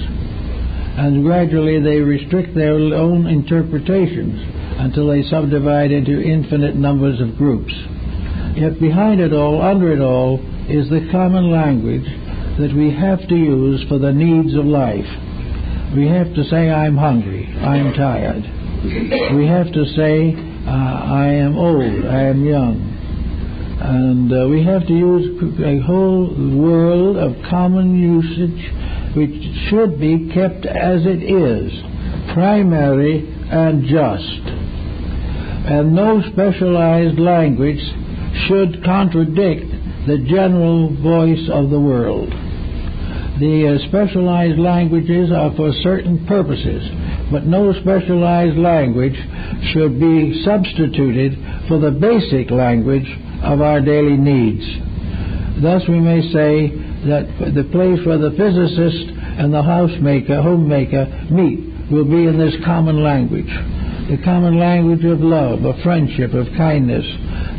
And gradually they restrict their own interpretations until they subdivide into infinite numbers of groups. Yet behind it all, under it all, is the common language that we have to use for the needs of life. We have to say, I'm hungry, I'm tired. We have to say, I am old, I am young. And we have to use a whole world of common usage which should be kept as it is, primary and just. And no specialized language should contradict the general voice of the world. The specialized languages are for certain purposes, but no specialized language should be substituted for the basic language of our daily needs. Thus we may say that the place where the physicist and the homemaker meet will be in this common language. The common language of love, of friendship, of kindness,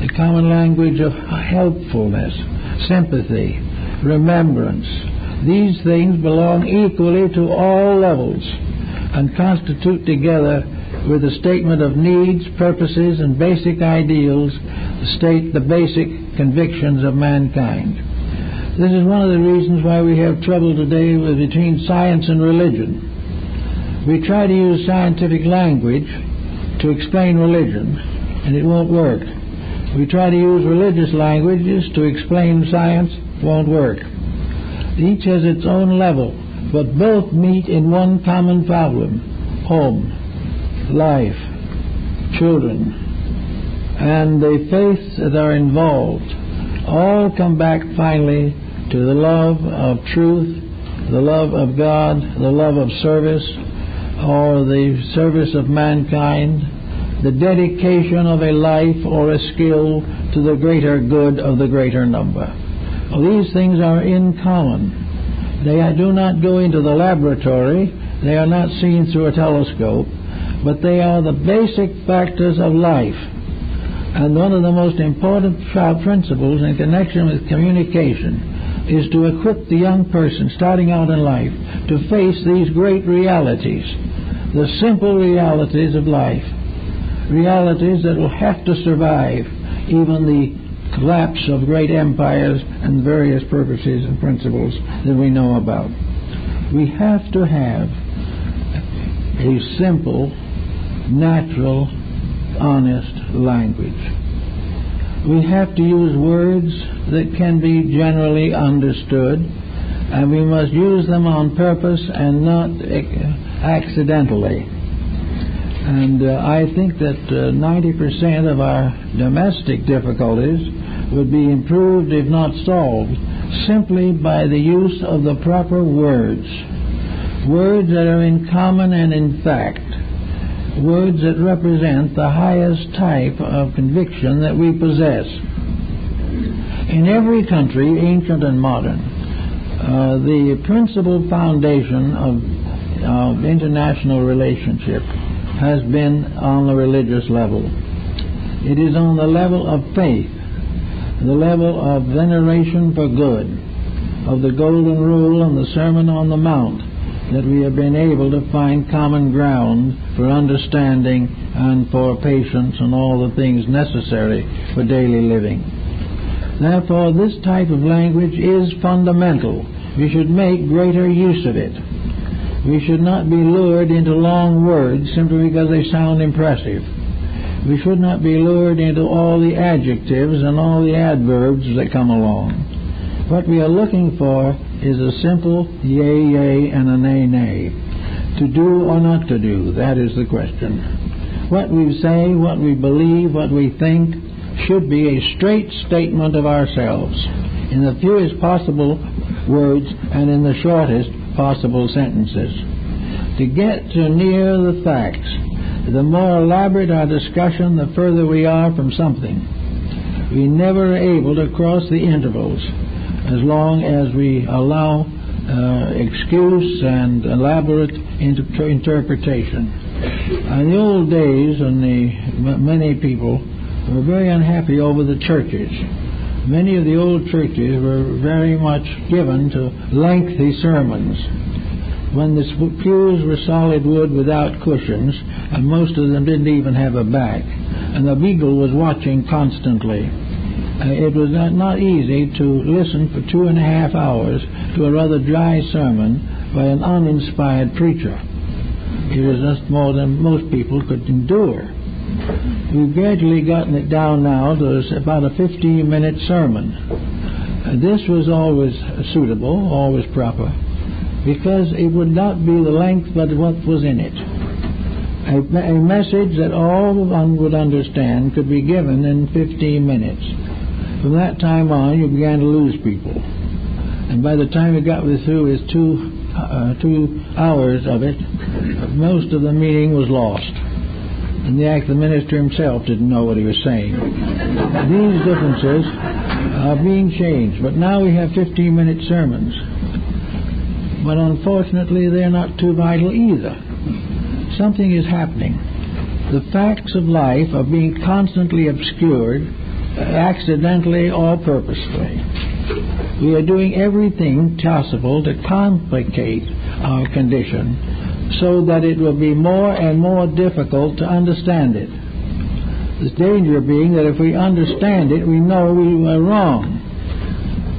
the common language of helpfulness, sympathy, remembrance. These things belong equally to all levels and constitute together with the statement of needs, purposes, and basic ideals, the basic convictions of mankind. This is one of the reasons why we have trouble today between science and religion. We try to use scientific language to explain religion, and it won't work. We try to use religious languages to explain science, won't work. Each has its own level but both meet in one common problem: home, life, children, and the faiths that are involved all come back finally to the love of truth, the love of God, the love of service, or the service of mankind, the dedication of a life or a skill to the greater good of the greater number. Well, these things are in common. They do not go into the laboratory, they are not seen through a telescope, but they are the basic factors of life. And one of the most important principles in connection with communication is to equip the young person starting out in life to face these great realities, the simple realities of life, realities that will have to survive even the collapse of great empires and various purposes and principles that we know about. We have to have a simple, natural, honest language. We have to use words that can be generally understood, and we must use them on purpose and not accidentally. And I think that 90% of our domestic difficulties would be improved, if not solved, simply by the use of the proper words. Words that are in common and in fact. Words that represent the highest type of conviction that we possess. In every country, ancient and modern, the principal foundation of international relationship has been on the religious level. It is on the level of faith, the level of veneration for good, of the Golden Rule and the Sermon on the Mount, that we have been able to find common ground for understanding and for patience and all the things necessary for daily living. Therefore, this type of language is fundamental. We should make greater use of it. We should not be lured into long words simply because they sound impressive. We should not be lured into all the adjectives and all the adverbs that come along. What we are looking for is a simple yea, yea, and a nay, nay. To do or not to do, that is the question. What we say, what we believe, what we think should be a straight statement of ourselves in the fewest possible words and in the shortest possible sentences. To get to near the facts, the more elaborate our discussion, the further we are from something. We never are able to cross the intervals as long as we allow excuse and elaborate interpretation. In the old days, many people were very unhappy over the churches. Many of the old churches were very much given to lengthy sermons. When the pews were solid wood without cushions, and most of them didn't even have a back, and the beagle was watching constantly, it was not easy to listen for 2.5 hours to a rather dry sermon by an uninspired preacher. It was just more than most people could endure. We've gradually gotten it down now to about a 15-minute sermon. This was always suitable, always proper, because it would not be the length but what was in it. A message that all one would understand could be given in 15 minutes. From that time on, you began to lose people. And by the time you got through with 2 hours of it, most of the meaning was lost. And the minister himself didn't know what he was saying. These differences are being changed. But now we have 15-minute sermons. But unfortunately, they're not too vital either. Something is happening. The facts of life are being constantly obscured, accidentally or purposefully. We are doing everything possible to complicate our condition so that it will be more and more difficult to understand it. The danger being that if we understand it, we know we were wrong.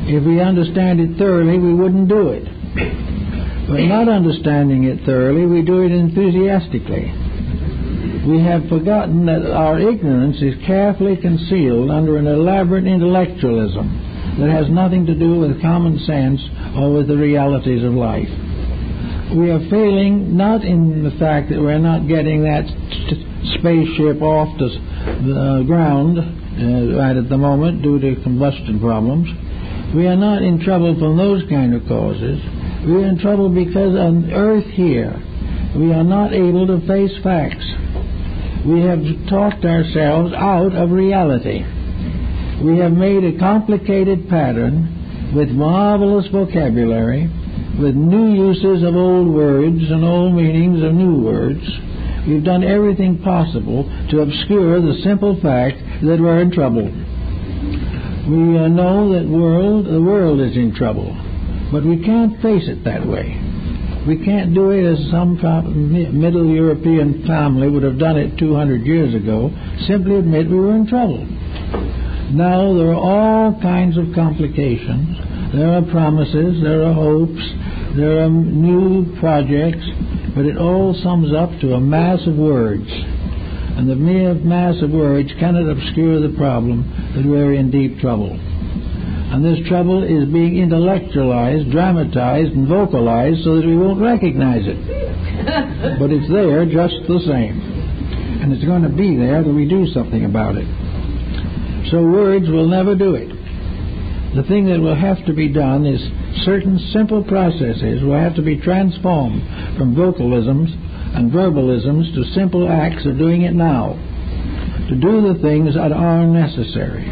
If we understand it thoroughly, we wouldn't do it. But not understanding it thoroughly, we do it enthusiastically. We have forgotten that our ignorance is carefully concealed under an elaborate intellectualism that has nothing to do with common sense or with the realities of life. We are failing not in the fact that we're not getting that spaceship off the ground right at the moment due to combustion problems. We are not in trouble from those kind of causes. We are in trouble because on Earth here we are not able to face facts. We have talked ourselves out of reality. We have made a complicated pattern with marvelous vocabulary, with new uses of old words and old meanings of new words. We've done everything possible to obscure the simple fact that we're in trouble. We know that the world is in trouble, but we can't face it that way. We can't do it as some Middle European family would have done it 200 years ago, simply admit we were in trouble. Now there are all kinds of complications. There are promises, there are hopes, there are new projects, but it all sums up to a mass of words. And the mere mass of words cannot obscure the problem that we're in deep trouble. And this trouble is being intellectualized, dramatized, and vocalized so that we won't recognize it. But it's there just the same. And it's going to be there till we do something about it. So words will never do it. The thing that will have to be done is certain simple processes will have to be transformed from vocalisms and verbalisms to simple acts of doing it now, to do the things that are necessary.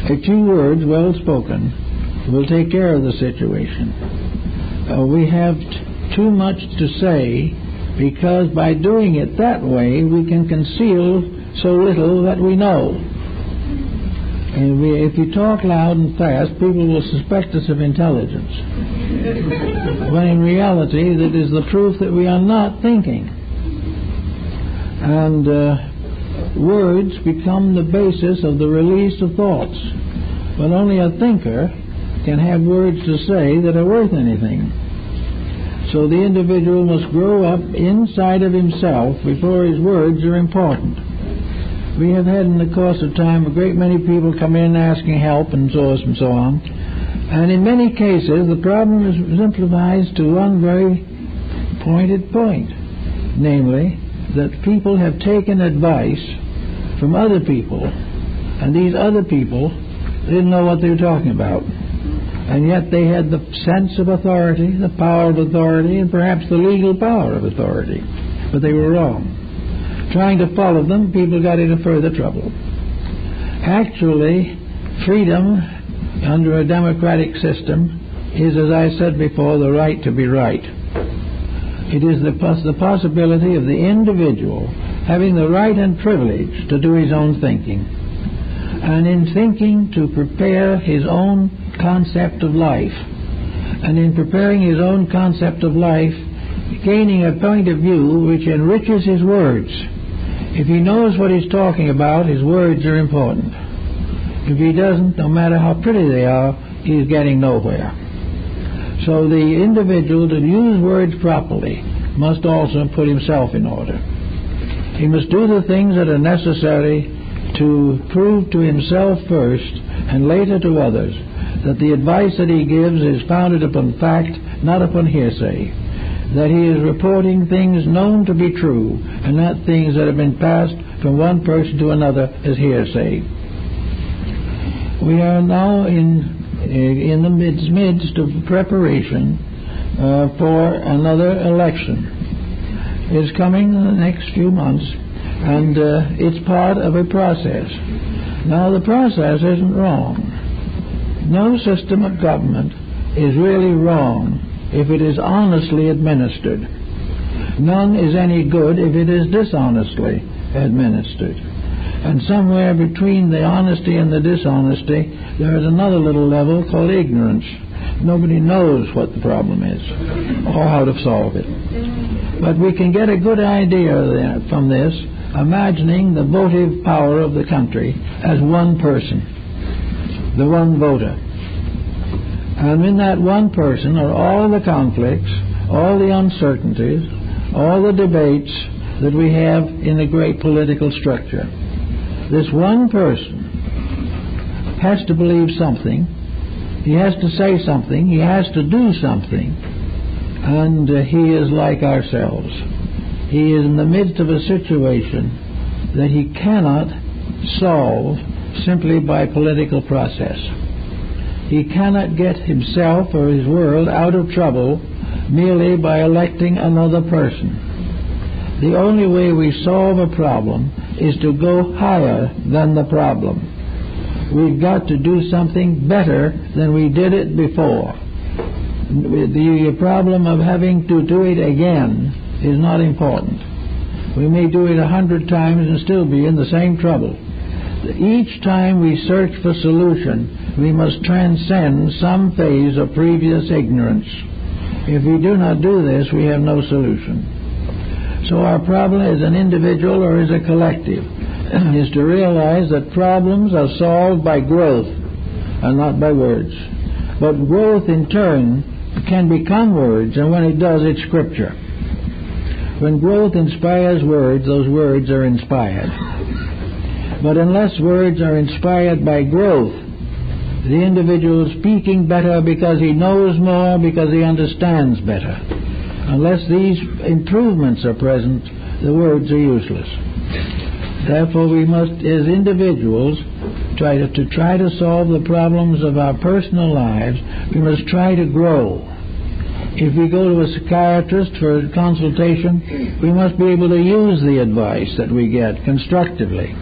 A few words, well spoken, will take care of the situation. We have too much to say because by doing it that way we can conceal so little that we know. And if you talk loud and fast, people will suspect us of intelligence. When in reality, that is the proof that we are not thinking. And words become the basis of the release of thoughts. But only a thinker can have words to say that are worth anything. So the individual must grow up inside of himself before his words are important. We have had in the course of time a great many people come in asking help and so on. And in many cases the problem is simplified to one very pointed point. Namely, that people have taken advice from other people. And these other people didn't know what they were talking about. And yet they had the sense of authority, the power of authority, and perhaps the legal power of authority. But they were wrong. Trying to follow them, people got into further trouble. Actually, freedom under a democratic system is, as I said before, the right to be right. It is the possibility of the individual having the right and privilege to do his own thinking. And in thinking, to prepare his own concept of life. And in preparing his own concept of life, gaining a point of view which enriches his words. If he knows what he's talking about, his words are important. If he doesn't, no matter how pretty they are, he's getting nowhere. So the individual, to use words properly, must also put himself in order. He must do the things that are necessary to prove to himself first and later to others that the advice that he gives is founded upon fact, not upon hearsay. That he is reporting things known to be true and not things that have been passed from one person to another as hearsay. We are now in the midst of preparation for another election. It's coming in the next few months, and it's part of a process. Now the process isn't wrong. No system of government is really wrong if it is honestly administered. None is any good if it is dishonestly administered. And somewhere between the honesty and the dishonesty, there is another little level called ignorance. Nobody knows what the problem is or how to solve it. But we can get a good idea from this, imagining the votive power of the country as one person, the one voter. And in that one person are all the conflicts, all the uncertainties, all the debates that we have in the great political structure. This one person has to believe something, he has to say something, he has to do something, and he is like ourselves. He is in the midst of a situation that he cannot solve simply by political process. He cannot get himself or his world out of trouble merely by electing another person. The only way we solve a problem is to go higher than the problem. We've got to do something better than we did it before. The problem of having to do it again is not important. We may do it 100 times and still be in the same trouble. Each time we search for solution, we must transcend some phase of previous ignorance. If we do not do this, we have no solution. So our problem as an individual or as a collective is to realize that problems are solved by growth and not by words. But growth in turn can become words, and when it does, it's scripture. When growth inspires words, those words are inspired. But unless words are inspired by growth, the individual is speaking better because he knows more, because he understands better. Unless these improvements are present, the words are useless. Therefore, we must, as individuals, try to solve the problems of our personal lives. We must try to grow. If we go to a psychiatrist for a consultation, we must be able to use the advice that we get constructively.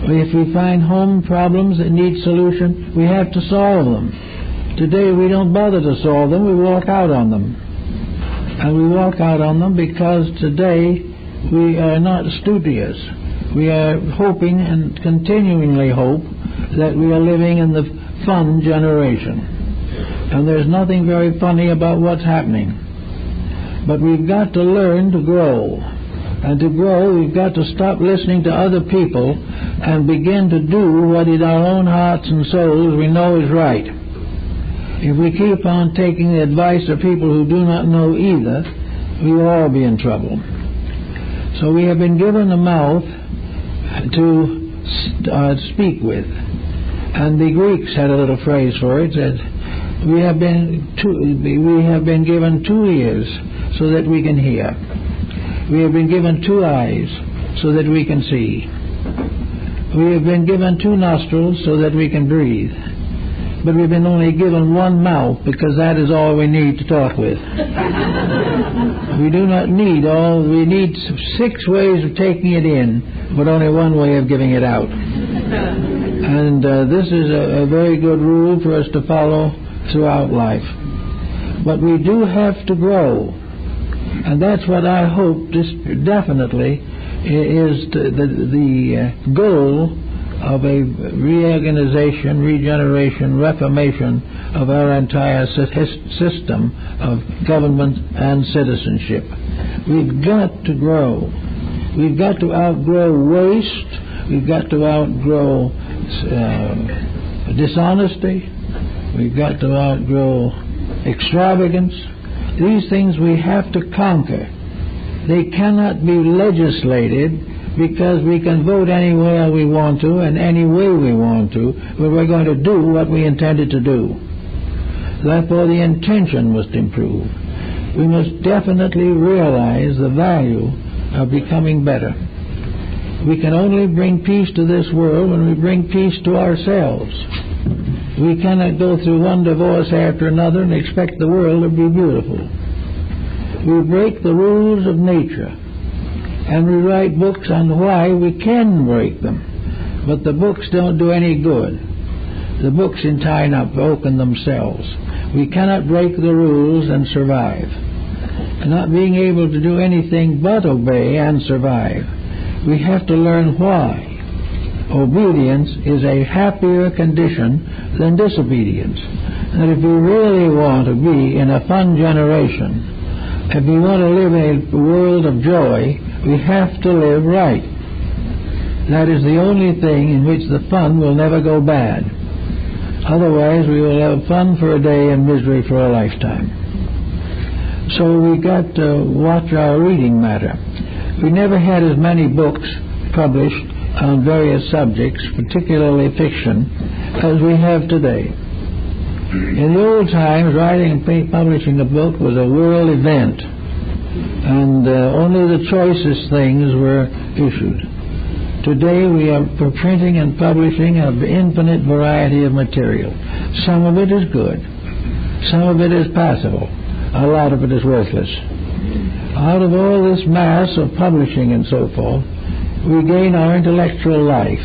If we find home problems that need solution, we have to solve them. Today, we don't bother to solve them, we walk out on them. And we walk out on them because today we are not studious. We are hoping and continually hope that we are living in the fun generation. And there's nothing very funny about what's happening. But we've got to learn to grow. And to grow, we've got to stop listening to other people and begin to do what in our own hearts and souls we know is right. If we keep on taking the advice of people who do not know either, we will all be in trouble. So we have been given a mouth to speak with. And the Greeks had a little phrase for it, that we have been given 2 ears so that we can hear. We have been given 2 eyes so that we can see. We have been given 2 nostrils so that we can breathe. But we've been only given 1 mouth because that is all we need to talk with. We do not need all. We need 6 ways of taking it in, but only 1 way of giving it out. And this is a very good rule for us to follow throughout life. But we do have to grow. And that's what I hope definitely is the goal of a reorganization, regeneration, reformation of our entire system of government and citizenship. We've got to grow. We've got to outgrow waste. We've got to outgrow dishonesty. We've got to outgrow extravagance. These things we have to conquer. They cannot be legislated because we can vote anywhere we want to and any way we want to, but we're going to do what we intended to do. Therefore, the intention must improve. We must definitely realize the value of becoming better. We can only bring peace to this world when we bring peace to ourselves. We cannot go through one divorce after another and expect the world to be beautiful. We break the rules of nature, and we write books on why we can break them. But the books don't do any good. The books in time are broken themselves. We cannot break the rules and survive. And not being able to do anything but obey and survive, we have to learn why. Obedience is a happier condition than disobedience. And if we really want to be in a fun generation, if we want to live in a world of joy, we have to live right. That is the only thing in which the fun will never go bad. Otherwise, we will have fun for a day and misery for a lifetime. So we've got to watch our reading matter. We never had as many books published on various subjects, particularly fiction, as we have today. In the old times, writing and publishing a book was a world event, and only the choicest things were issued. Today we are for printing and publishing an infinite variety of material. Some of it is good. Some of it is passable. A lot of it is worthless. Out of all this mass of publishing and so forth, we gain our intellectual life.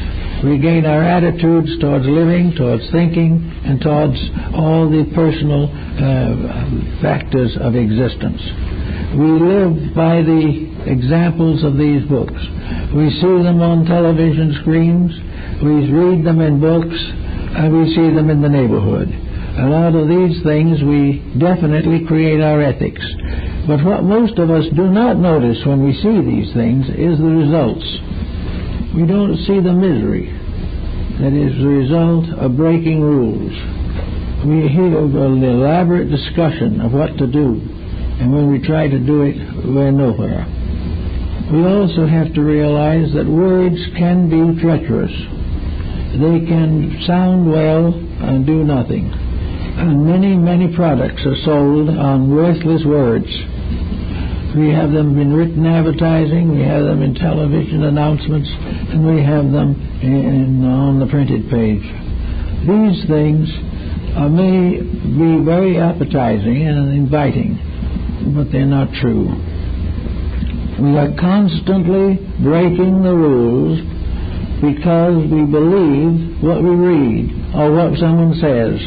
We gain our attitudes towards living, towards thinking, and towards all the personal factors of existence. We live by the examples of these books. We see them on television screens, we read them in books, and we see them in the neighborhood. And out of these things we definitely create our ethics. But what most of us do not notice when we see these things is the results. We don't see the misery that is the result of breaking rules. We hear an elaborate discussion of what to do, and when we try to do it, we're nowhere. We also have to realize that words can be treacherous. They can sound well and do nothing. And many, many products are sold on worthless words. We have them in written advertising, we have them in television announcements, and we have them on the printed page. These things may be very appetizing and inviting, but they're not true. We are constantly breaking the rules because we believe what we read or what someone says.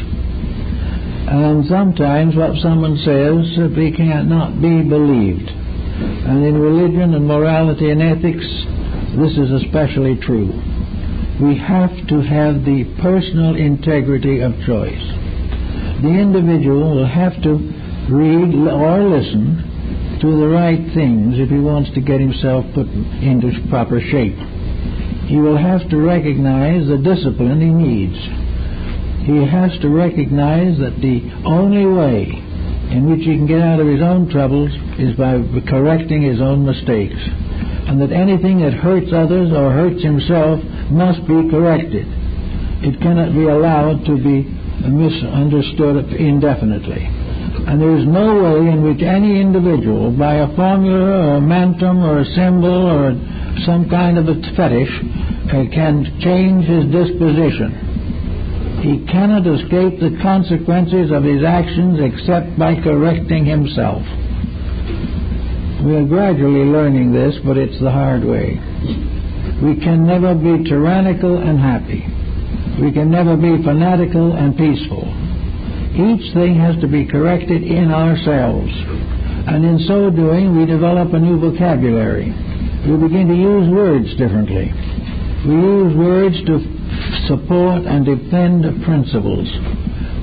And sometimes what someone says simply cannot be believed. And in religion and morality and ethics, this is especially true. We have to have the personal integrity of choice. The individual will have to read or listen to the right things if he wants to get himself put into proper shape. He will have to recognize the discipline he needs. He has to recognize that the only way in which he can get out of his own troubles is by correcting his own mistakes, and that anything that hurts others or hurts himself must be corrected. It cannot be allowed to be misunderstood indefinitely. And there is no way in which any individual, by a formula or a mantra or a symbol or some kind of a fetish, can change his disposition. He cannot escape the consequences of his actions except by correcting himself. We are gradually learning this, but it's the hard way. We can never be tyrannical and happy. We can never be fanatical and peaceful. Each thing has to be corrected in ourselves. And in so doing, we develop a new vocabulary. We begin to use words differently. We use words to support and defend principles.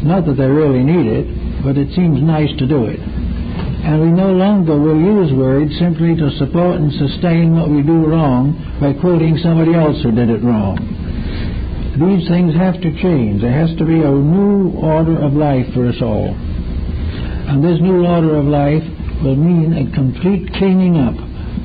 Not that they're really needed, but it seems nice to do it. And we no longer will use words simply to support and sustain what we do wrong by quoting somebody else who did it wrong. These things have to change. There has to be a new order of life for us all. And this new order of life will mean a complete cleaning up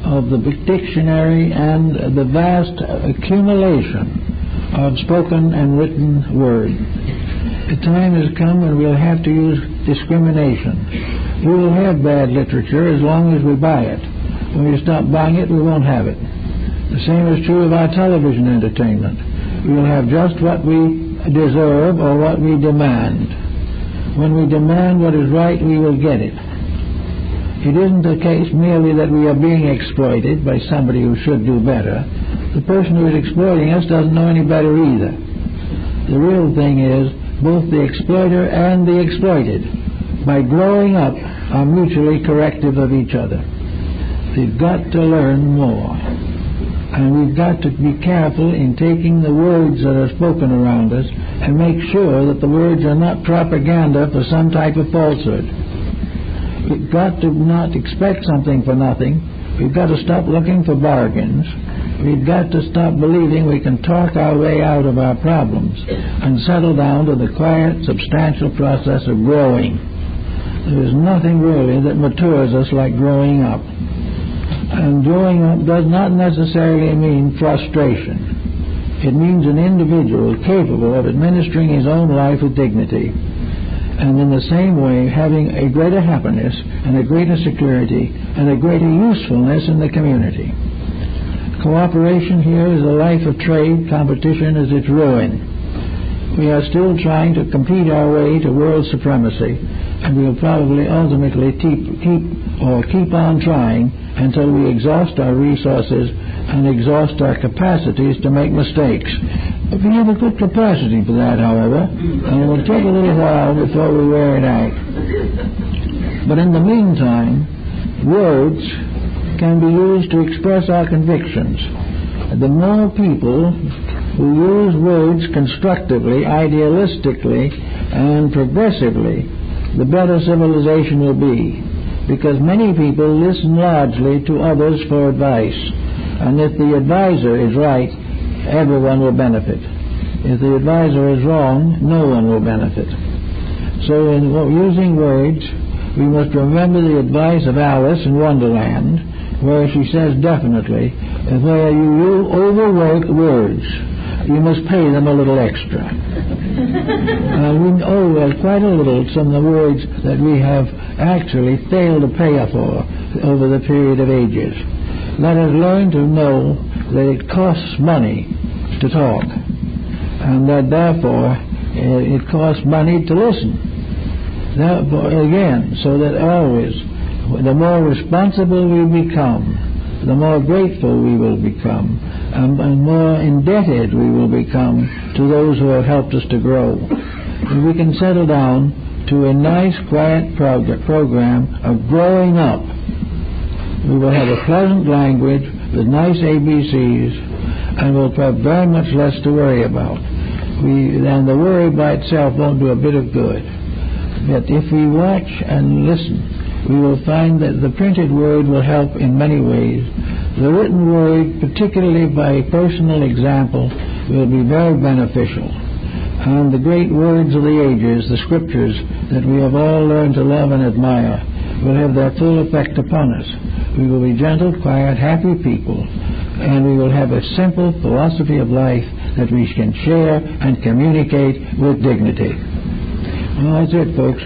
of the dictionary and the vast accumulation of spoken and written word. The time has come when we'll have to use discrimination. We will have bad literature as long as we buy it. When we stop buying it, we won't have it. The same is true of our television entertainment. We will have just what we deserve or what we demand. When we demand what is right, we will get it. It isn't the case merely that we are being exploited by somebody who should do better. The person who is exploiting us doesn't know any better either. The real thing is both the exploiter and the exploited, by growing up, are mutually corrective of each other. We've got to learn more. And we've got to be careful in taking the words that are spoken around us and make sure that the words are not propaganda for some type of falsehood. We've got to not expect something for nothing. We've got to stop looking for bargains. We've got to stop believing we can talk our way out of our problems and settle down to the quiet, substantial process of growing. There is nothing really that matures us like growing up. And growing up does not necessarily mean frustration. It means an individual capable of administering his own life with dignity. and in the same way having a greater happiness and a greater security and a greater usefulness in the community. Cooperation here is a life of trade. Competition is its ruin. We are still trying to compete our way to world supremacy, and we'll probably ultimately keep on trying until we exhaust our resources and exhaust our capacities to make mistakes. We have a good capacity for that, however, and it will take a little while before we wear it out. But in the meantime, words can be used to express our convictions. The more people who use words constructively, idealistically, and progressively, the better civilization will be, because many people listen largely to others for advice, and if the advisor is right, everyone will benefit. If the advisor is wrong, no one will benefit. So in using words, we must remember the advice of Alice in Wonderland, where she says definitely, where you overwork words, you must pay them a little extra. We owe quite a little some of the words that we have actually failed to pay for over the period of ages. Let us learn to know that it costs money to talk, and that therefore it costs money to listen. Therefore, again, so that always, the more responsible we become, the more grateful we will become, and more indebted we will become to those who have helped us to grow. If we can settle down to a nice, quiet program of growing up, we will have a pleasant language with nice ABCs, and we'll have very much less to worry about. And the worry by itself won't do a bit of good. But if we watch and listen, we will find that the printed word will help in many ways. The written word, particularly by personal example, will be very beneficial. And the great words of the ages, the scriptures that we have all learned to love and admire, will have their full effect upon us. We will be gentle, quiet, happy people, and we will have a simple philosophy of life that we can share and communicate with dignity. Well, that's it, folks.